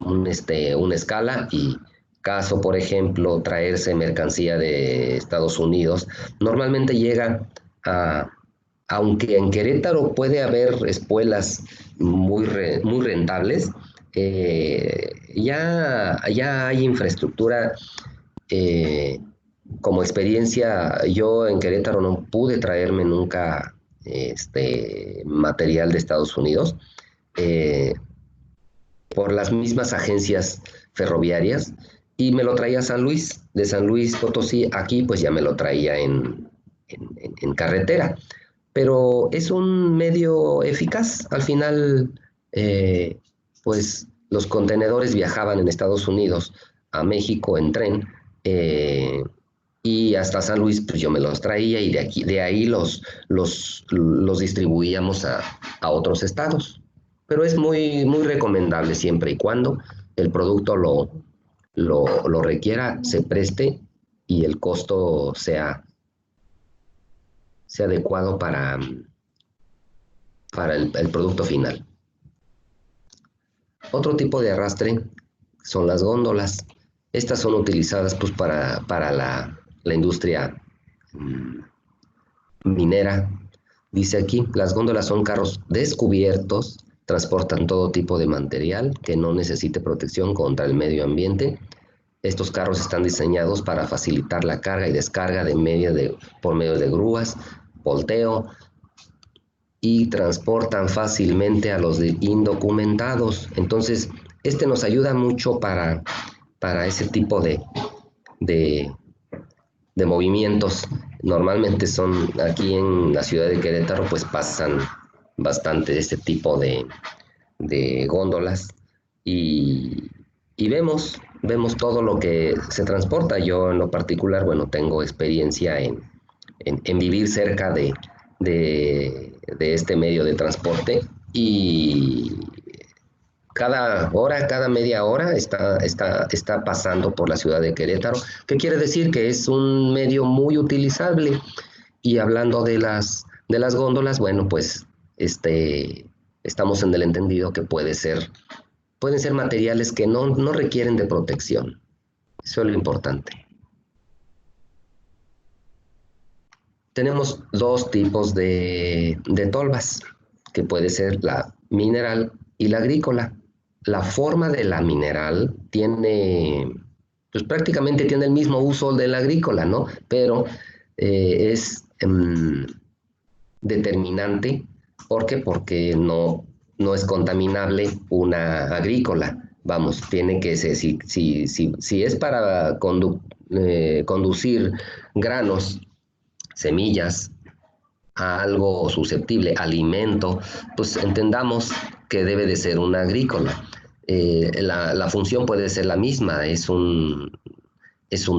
una escala y caso, por ejemplo, traerse mercancía de Estados Unidos, normalmente llega aunque en Querétaro puede haber espuelas muy rentables, ya hay infraestructura. Como experiencia, yo en Querétaro no pude traerme nunca material de Estados Unidos. Eh, por las mismas agencias ferroviarias y me lo traía a San Luis. De San Luis Potosí aquí pues ya me lo traía en carretera. Pero es un medio eficaz. Al final, pues los contenedores viajaban en Estados Unidos a México en tren y hasta San Luis pues yo me los traía y de ahí los distribuíamos a otros estados. Pero es muy recomendable siempre y cuando el producto lo requiera, se preste y el costo sea adecuado para el producto final. Otro tipo de arrastre son las góndolas. Estas son utilizadas pues, para la industria minera. Dice aquí, las góndolas son carros descubiertos, transportan todo tipo de material que no necesite protección contra el medio ambiente. Estos carros están diseñados para facilitar la carga y descarga por medio de grúas, volteo, y transportan fácilmente a los indocumentados. Entonces, nos ayuda mucho para ese tipo de movimientos Normalmente son aquí en la ciudad de Querétaro, pues pasan bastante de este tipo de góndolas y, y vemos todo lo que se transporta. Yo en lo particular, bueno, tengo experiencia en vivir cerca de este medio de transporte y cada hora, cada media hora está pasando por la ciudad de Querétaro, que quiere decir que es un medio muy utilizable. Y hablando de las góndolas, bueno, pues estamos en el entendido que pueden ser materiales que no requieren de protección. Eso es lo importante. Tenemos dos tipos de tolvas, que puede ser la mineral y la agrícola. La forma de la mineral pues prácticamente tiene el mismo uso de la agrícola, ¿no? Pero es determinante. ¿Por qué? Porque no es contaminable una agrícola. Vamos, tiene que ser, si es para conducir granos, semillas, a algo susceptible, alimento, pues entendamos que debe de ser una agrícola. La función puede ser la misma, es un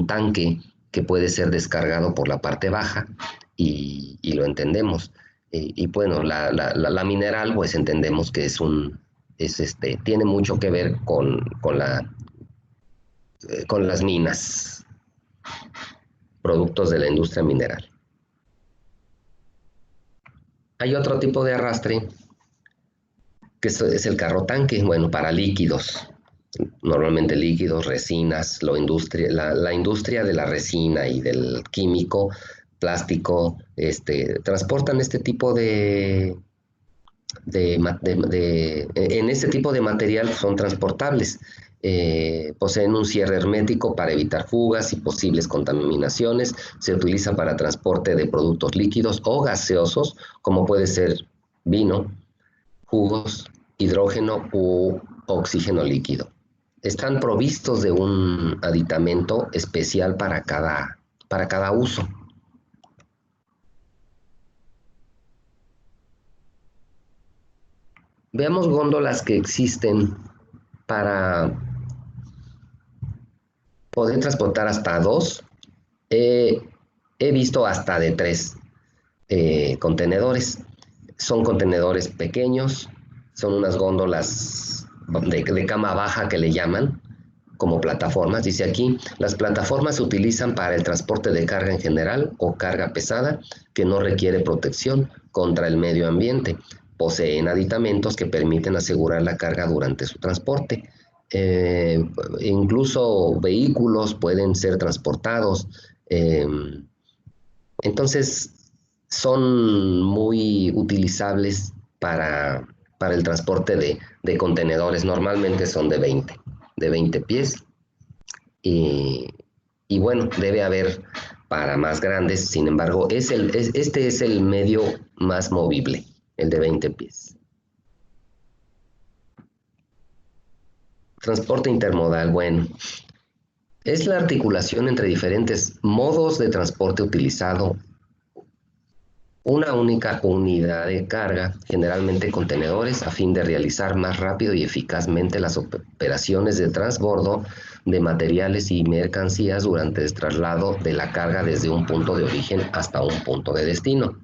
tanque que puede ser descargado por la parte baja y lo entendemos. Y bueno, la mineral, pues entendemos que tiene mucho que ver con las minas, productos de la industria mineral. Hay otro tipo de arrastre, que es el carro tanque, bueno, para líquidos, normalmente líquidos, resinas, la industria de la resina y del químico, plástico, transportan este tipo en este tipo de material son transportables. Poseen un cierre hermético para evitar fugas y posibles contaminaciones. Se utiliza para transporte de productos líquidos o gaseosos, como puede ser vino, jugos, hidrógeno u oxígeno líquido. Están provistos de un aditamento especial para cada uso. Veamos góndolas que existen para poder transportar hasta 2. He visto hasta de 3 contenedores. Son contenedores pequeños, son unas góndolas de cama baja que le llaman, como plataformas. Dice aquí, las plataformas se utilizan para el transporte de carga en general o carga pesada que no requiere protección contra el medio ambiente. Poseen aditamentos que permiten asegurar la carga durante su transporte. Incluso vehículos pueden ser transportados. Entonces, son muy utilizables para el transporte de contenedores. Normalmente son de 20 pies. Y bueno, debe haber para más grandes. Sin embargo, este es el medio más movible, el de 20 pies. Transporte intermodal, bueno, es la articulación entre diferentes modos de transporte utilizado una única unidad de carga, generalmente contenedores, a fin de realizar más rápido y eficazmente las operaciones de transbordo de materiales y mercancías durante el traslado de la carga desde un punto de origen hasta un punto de destino.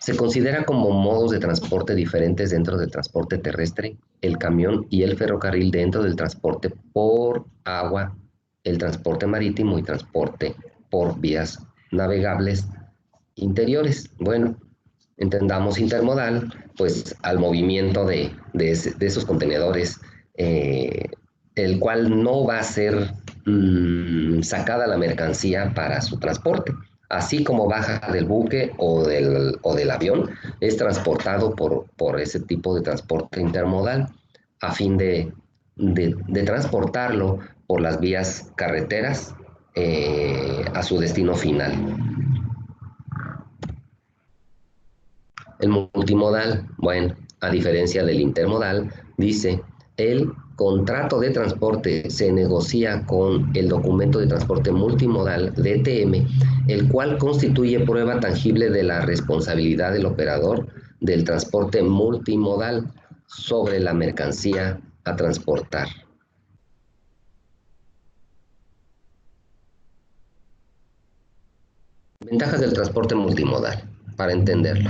Se considera como modos de transporte diferentes dentro del transporte terrestre, el camión y el ferrocarril dentro del transporte por agua, el transporte marítimo y transporte por vías navegables interiores. Bueno, entendamos intermodal, pues al movimiento de esos contenedores, el cual no va a ser sacada la mercancía para su transporte. Así como baja del buque o del avión, es transportado por ese tipo de transporte intermodal a fin de transportarlo por las vías carreteras a su destino final. El multimodal, bueno, a diferencia del intermodal, dice, él contrato de transporte se negocia con el documento de transporte multimodal, DTM, el cual constituye prueba tangible de la responsabilidad del operador del transporte multimodal sobre la mercancía a transportar. Ventajas del transporte multimodal, para entenderlo.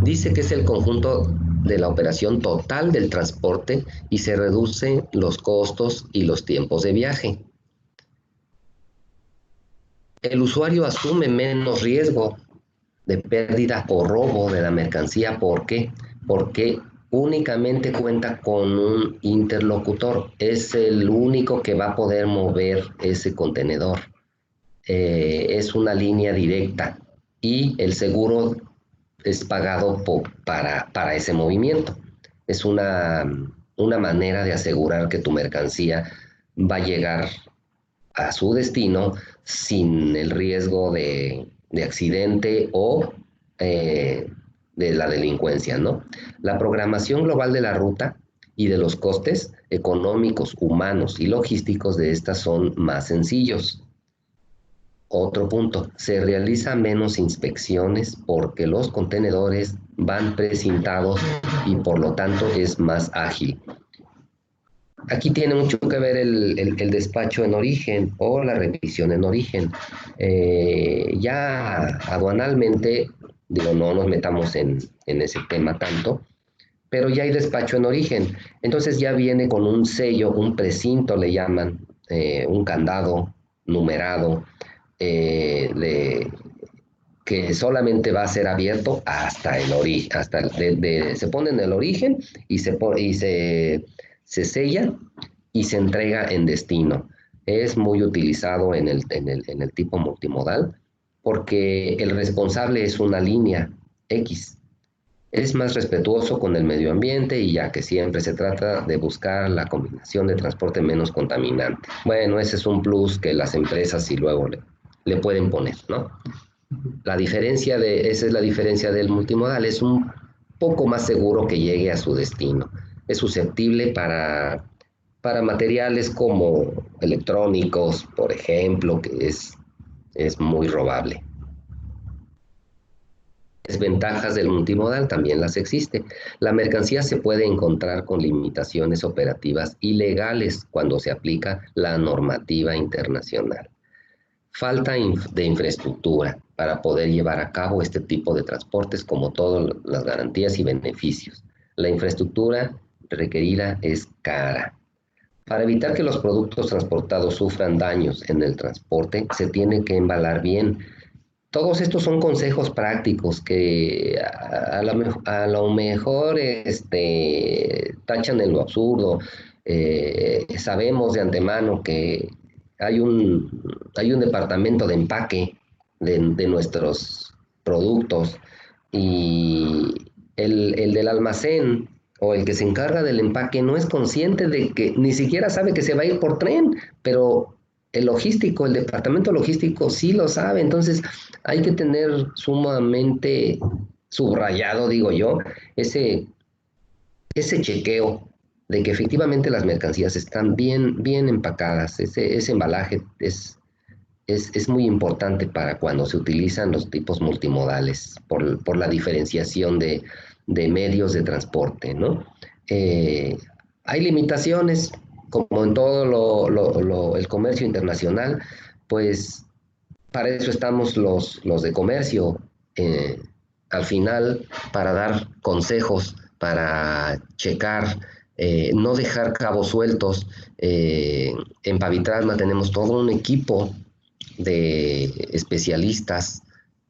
Dice que es el conjunto de la operación total del transporte y se reducen los costos y los tiempos de viaje. El usuario asume menos riesgo de pérdida o robo de la mercancía. ¿Por qué? Porque únicamente cuenta con un interlocutor. Es el único que va a poder mover ese contenedor. Es una línea directa y el seguro es pagado para ese movimiento. Es una manera de asegurar que tu mercancía va a llegar a su destino sin el riesgo de accidente o de la delincuencia, ¿no? La programación global de la ruta y de los costes económicos, humanos y logísticos de estas son más sencillos. Otro punto, se realiza menos inspecciones porque los contenedores van precintados y por lo tanto es más ágil. Aquí tiene mucho que ver el despacho en origen o la revisión en origen. Ya aduanalmente, digo, no nos metamos en ese tema tanto, pero ya hay despacho en origen. Entonces ya viene con un sello, un precinto le llaman, un candado numerado, que solamente va a ser abierto hasta el origen, se pone en el origen y se sella y se entrega en destino. Es muy utilizado en el tipo multimodal porque el responsable es una línea X. Es más respetuoso con el medio ambiente y ya que siempre se trata de buscar la combinación de transporte menos contaminante. Bueno, ese es un plus que las empresas sí luego le pueden poner, ¿no? Esa es la diferencia del multimodal, es un poco más seguro que llegue a su destino. Es susceptible para materiales como electrónicos, por ejemplo, que es muy robable. Desventajas del multimodal también las existe. La mercancía se puede encontrar con limitaciones operativas ilegales cuando se aplica la normativa internacional. Falta de infraestructura para poder llevar a cabo este tipo de transportes, como todas las garantías y beneficios. La infraestructura requerida es cara. Para evitar que los productos transportados sufran daños en el transporte, se tiene que embalar bien. Todos estos son consejos prácticos que a lo mejor tachan en lo absurdo. Sabemos de antemano que hay un departamento de empaque de nuestros productos y el del almacén o el que se encarga del empaque no es consciente de que ni siquiera sabe que se va a ir por tren, pero el departamento logístico sí lo sabe. Entonces hay que tener sumamente subrayado, digo yo, ese chequeo de que efectivamente las mercancías están bien empacadas. Ese embalaje es muy importante para cuando se utilizan los tipos multimodales por la diferenciación de medios de transporte, ¿no? Hay limitaciones, como en todo el comercio internacional, pues para eso estamos los de comercio, al final, para dar consejos, para checar, no dejar cabos sueltos. En Pavitradma tenemos todo un equipo de especialistas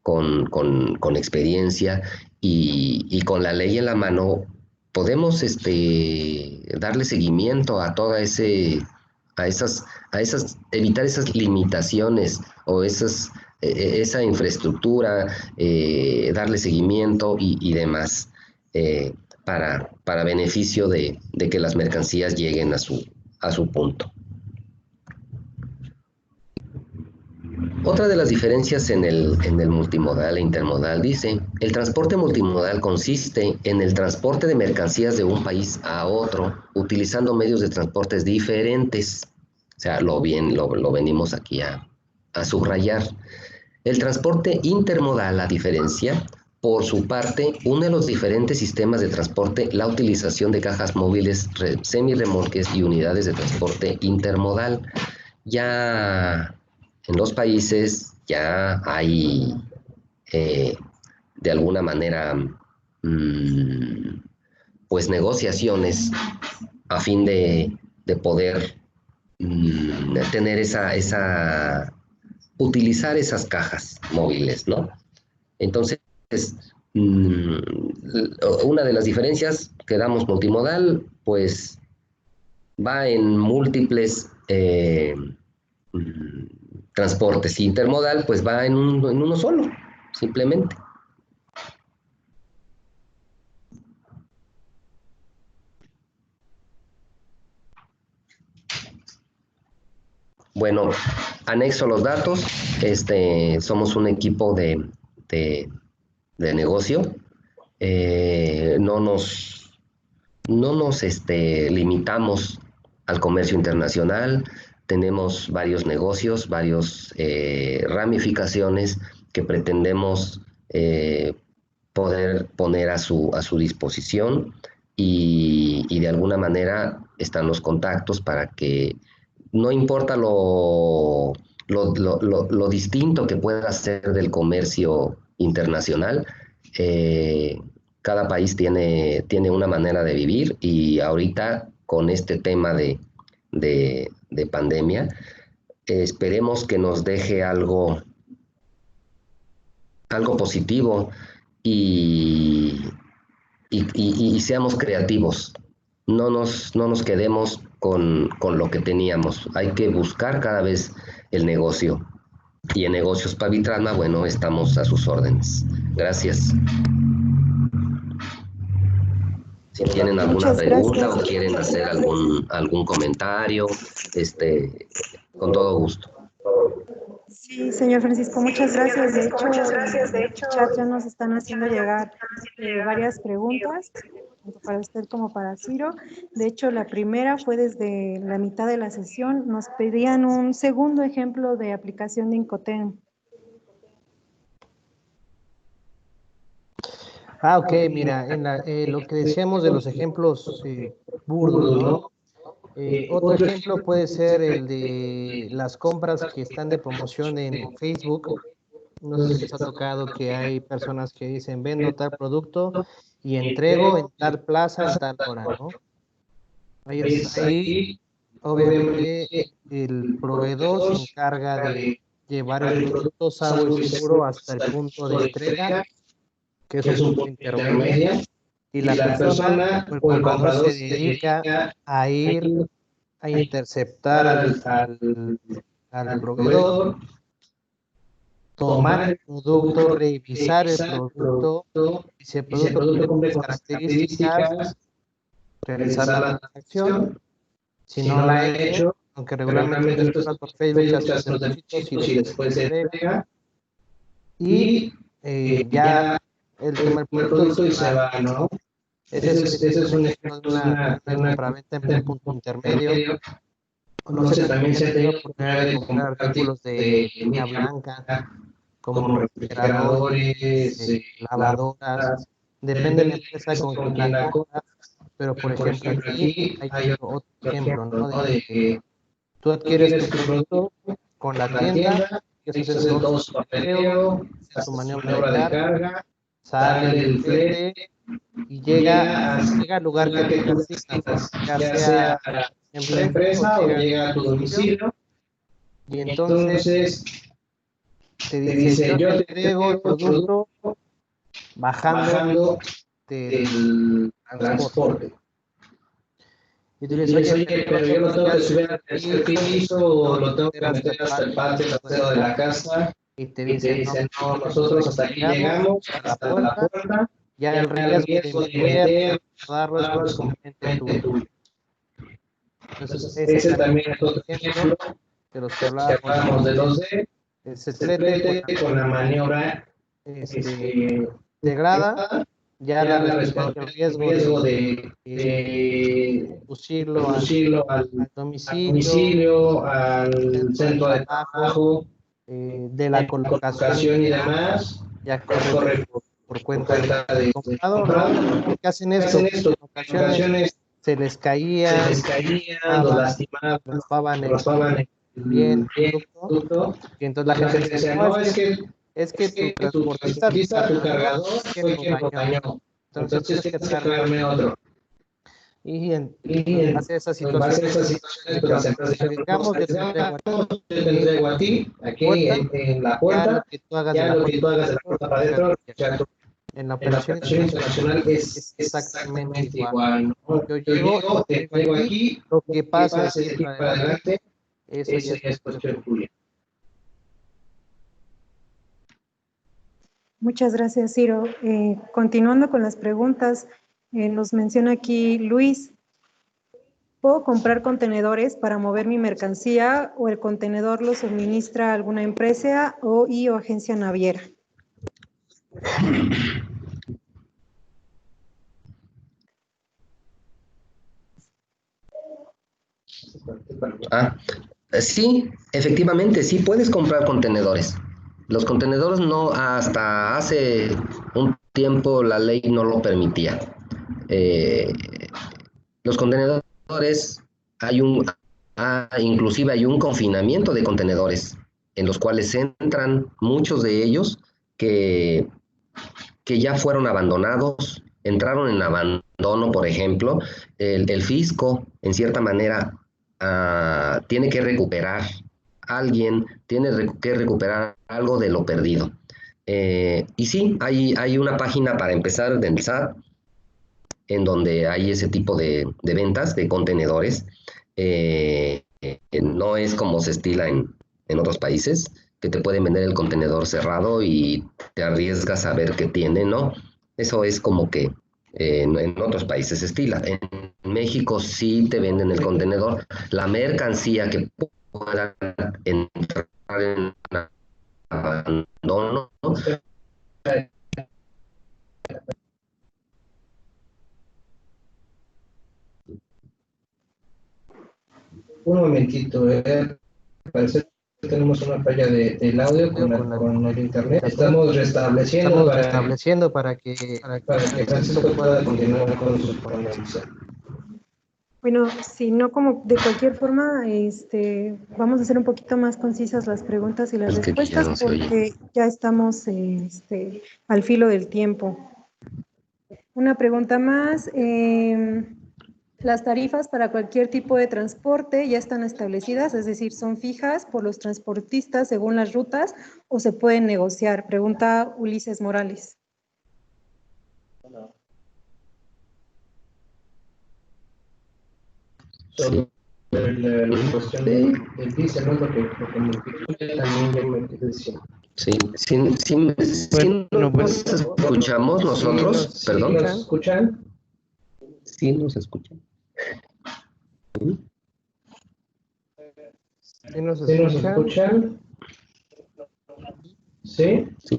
con experiencia y con la ley en la mano podemos darle seguimiento a evitar esas limitaciones o esa infraestructura, darle seguimiento y demás, para beneficio de que las mercancías lleguen a su punto. Otra de las diferencias en el multimodal e intermodal dice, el transporte multimodal consiste en el transporte de mercancías de un país a otro utilizando medios de transportes diferentes. O sea, lo venimos aquí a subrayar. El transporte intermodal, a diferencia, por su parte, une los diferentes sistemas de transporte, la utilización de cajas móviles, semirremolques y unidades de transporte intermodal. Ya en los países ya hay de alguna manera pues negociaciones a fin de poder tener utilizar esas cajas móviles, ¿no? Entonces, una de las diferencias que damos multimodal, pues va en múltiples transportes. Intermodal, pues va en uno solo, simplemente. Bueno, anexo los datos. Somos un equipo de negocio. No nos limitamos al comercio internacional. Tenemos varios negocios, varias ramificaciones que pretendemos poder poner a su disposición y de alguna manera están los contactos para que no importa lo distinto que pueda ser del comercio internacional, cada país tiene una manera de vivir y ahorita con este tema de pandemia, esperemos que nos deje algo positivo y seamos creativos. No nos quedemos con lo que teníamos. Hay que buscar cada vez el negocio. Y en Negocios Pavitrama, bueno, estamos a sus órdenes. Gracias. Si tienen alguna pregunta o quieren hacer algún comentario, con todo gusto. Sí, señor Francisco, muchas gracias. De hecho, en el chat ya nos están haciendo llegar varias preguntas, tanto para usted como para Ciro. De hecho, la primera fue desde la mitad de la sesión. Nos pedían un segundo ejemplo de aplicación de Incoterm. Ok, mira, lo que decíamos de los ejemplos burdos, ¿no? Otro ejemplo puede ser el de las compras que están de promoción en Facebook. No sé si les ha tocado que hay personas que dicen vendo tal producto y entrego en tal plaza a tal hora, ¿no? Ahí obviamente el proveedor se encarga de llevar el producto salvo y seguro hasta el punto de entrega, que es un punto intermedio, y la persona o el comprador se dedica a ir a interceptar al proveedor, tomar el producto, revisar el producto, y si el producto cumple las características, realizar la transacción. Si no la ha hecho, aunque regularmente esto es por Facebook, hace los depósitos y después se entrega, y ya él toma el producto y se va, ¿no? Ese es un ejemplo de una compraventa en un punto intermedio. No sé, también se ha tenido la oportunidad de comprar artículos de línea blanca, como refrigeradores, lavadoras, depende de la empresa con quien la compras, pero por ejemplo aquí hay otro ejemplo, ¿no? De que tú adquieres tu producto con la tienda, que haces todo su papeleo, haces tu maniobra de carga, sale el flete y llega al lugar que tú necesitas, ya sea en la empresa o llega a tu domicilio, y entonces te dice, yo te entrego el producto bajando del transporte. Y tú le dices, oye, pero yo lo tengo que subir al tercer piso o lo tengo que meter hasta el patio trasero de la casa. Y te dicen, no, nosotros hasta aquí llegamos, hasta la puerta, ya el riesgo de meter, darlo es completamente tuyo. Entonces, ese también es otro ejemplo de los que hablábamos de 2D, se flete con la maniobra degrada ya la responsabilidad y el riesgo de conducirlo al domicilio, al centro de trabajo, de la colocación y demás, ya corre por cuenta del comprador, ¿no? ¿Por qué hacen esto? En ocasiones se les caía, los lastimaban, raspaban el bien producto, y entonces la gente dice, no, es que tu transportista, tu cargador, que lo dañó. Entonces tienes que traerme otro. Y en base a esas situaciones, pues las empresas dicen, arriesgamos, yo te entrego a ti, aquí en la puerta, ya lo que tú hagas de la puerta para adentro, en la operación internacional es exactamente igual, ¿no? Yo llego, te traigo aquí, lo que pasa de aquí para adelante, eso ya es cuestión tuya. Muchas gracias, Ciro. Continuando con las preguntas, nos menciona aquí Luis, ¿puedo comprar contenedores para mover mi mercancía o el contenedor lo suministra alguna empresa o agencia naviera? Sí, efectivamente, sí puedes comprar contenedores. Los contenedores no, hasta hace un tiempo la ley no lo permitía. Los contenedores, inclusive hay un confinamiento de contenedores en los cuales entran muchos de ellos que ya fueron abandonados, entraron en abandono, por ejemplo. El fisco, en cierta manera, tiene que recuperar, alguien tiene que recuperar algo de lo perdido. Y sí, hay una página para empezar del SAT, en donde hay ese tipo de ventas de contenedores. No es como se estila en otros países, que te pueden vender el contenedor cerrado y te arriesgas a ver qué tiene, ¿no? Eso es como que en otros países se estila. En México sí te venden el contenedor, la mercancía que pueda entrar en abandono, ¿no? Un momentito, parece que tenemos una falla del audio con el internet. Estamos restableciendo para que Francisco pueda continuar con su ponencia. Bueno, si no, como de cualquier forma, vamos a hacer un poquito más concisas las preguntas y las respuestas ya no porque ya estamos al filo del tiempo. Una pregunta más. Las tarifas para cualquier tipo de transporte ya están establecidas, es decir, son fijas por los transportistas según las rutas o se pueden negociar. Pregunta Ulises Morales. Sí. La cuestión del diésel, ¿no? Lo que también yo me quedé diciendo. Sí, nos escuchamos nosotros, perdón. ¿Nos escuchan? Sí, nos escuchan. ¿Sí nos escuchan? ¿Sí? Sí.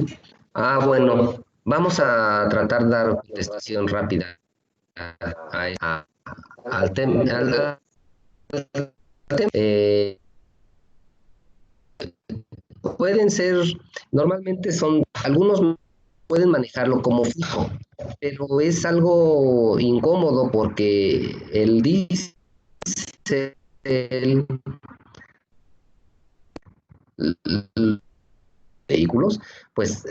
Bueno, vamos a tratar de dar contestación rápida al tema. Pueden ser, normalmente algunos pueden manejarlo como fijo, pero es algo incómodo porque el diésel, vehículos, pues,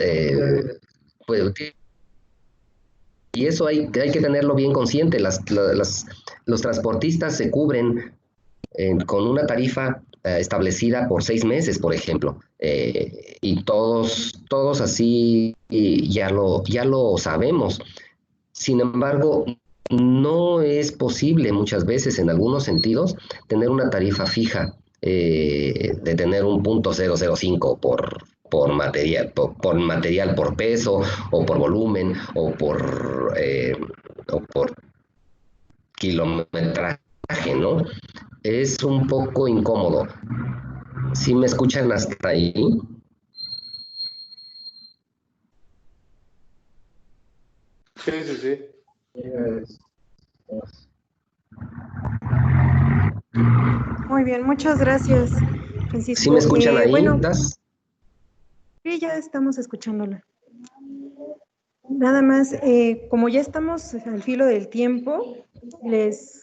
y eso hay que tenerlo bien consciente. Los transportistas se cubren con una tarifa establecida por 6 meses, por ejemplo, y todos así ya lo sabemos. Sin embargo, no es posible muchas veces, en algunos sentidos, tener una tarifa fija, de tener un 0.005 por material, por peso, o por volumen, o por kilometraje, ¿no? Es un poco incómodo. ¿Sí me escuchan hasta ahí? Sí, sí, sí. Muy bien, muchas gracias, Francisco. ¿Sí me escuchan ahí, Bueno, Das? sí, ya estamos escuchándola. Nada más, como ya estamos al filo del tiempo,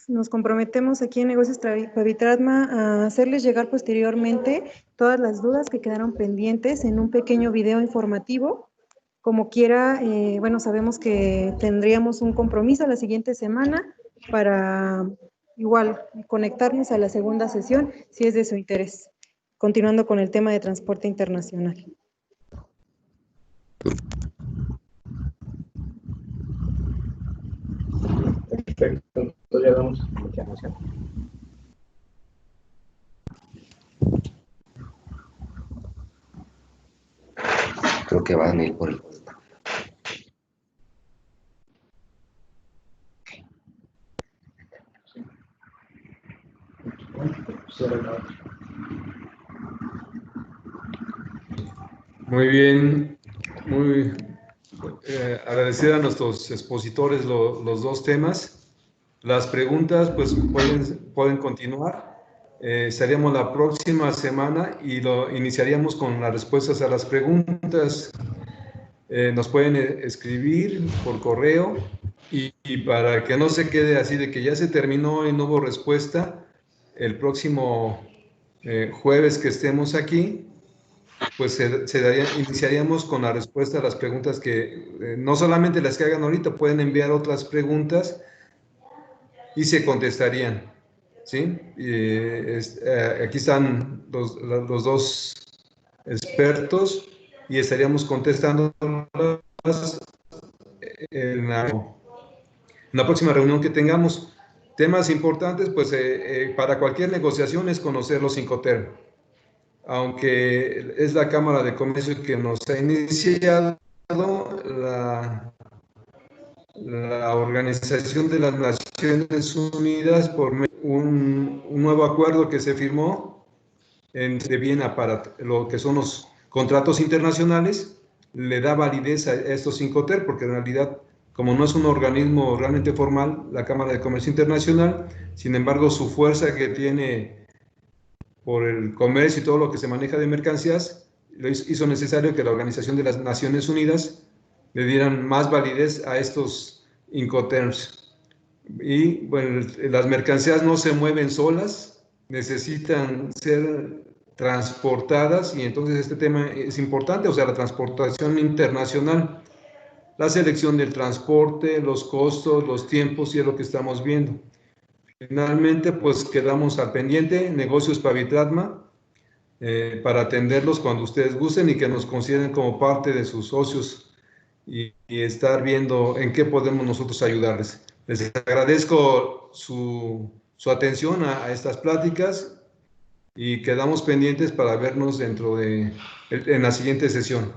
nos comprometemos aquí en Negocios Pavitratma a hacerles llegar posteriormente todas las dudas que quedaron pendientes en un pequeño video informativo. Como quiera, bueno, sabemos que tendríamos un compromiso la siguiente semana para igual conectarnos a la segunda sesión, si es de su interés, continuando con el tema de transporte internacional. Perfecto, entonces ya damos continuación. Creo que van a ir por el... Muy bien, muy agradecer a nuestros expositores los dos temas. Las preguntas pues pueden continuar. Estaríamos la próxima semana y lo iniciaríamos con las respuestas a las preguntas. Nos pueden escribir por correo y para que no se quede así de que ya se terminó y no hubo respuesta, el próximo jueves que estemos aquí, pues iniciaríamos con la respuesta a las preguntas que no solamente las que hagan ahorita, pueden enviar otras preguntas y se contestarían, ¿sí? Aquí están los dos expertos y estaríamos contestando en la próxima reunión que tengamos. Temas importantes, pues para cualquier negociación es conocer los Incoterm. Aunque es la Cámara de Comercio que nos ha iniciado, la Organización de las Naciones Unidas, por un nuevo acuerdo que se firmó entre Viena para lo que son los contratos internacionales, le da validez a estos Incoterm, porque en realidad, como no es un organismo realmente formal, la Cámara de Comercio Internacional, sin embargo, su fuerza que tiene por el comercio y todo lo que se maneja de mercancías, hizo necesario que la Organización de las Naciones Unidas le dieran más validez a estos Incoterms. Y bueno, las mercancías no se mueven solas, necesitan ser transportadas y entonces este tema es importante, o sea, la transportación internacional, la selección del transporte, los costos, los tiempos y es lo que estamos viendo. Finalmente, pues quedamos al pendiente, Negocios Pavitratma, para atenderlos cuando ustedes gusten y que nos consideren como parte de sus socios y estar viendo en qué podemos nosotros ayudarles. Les agradezco su atención a estas pláticas y quedamos pendientes para vernos en la siguiente sesión.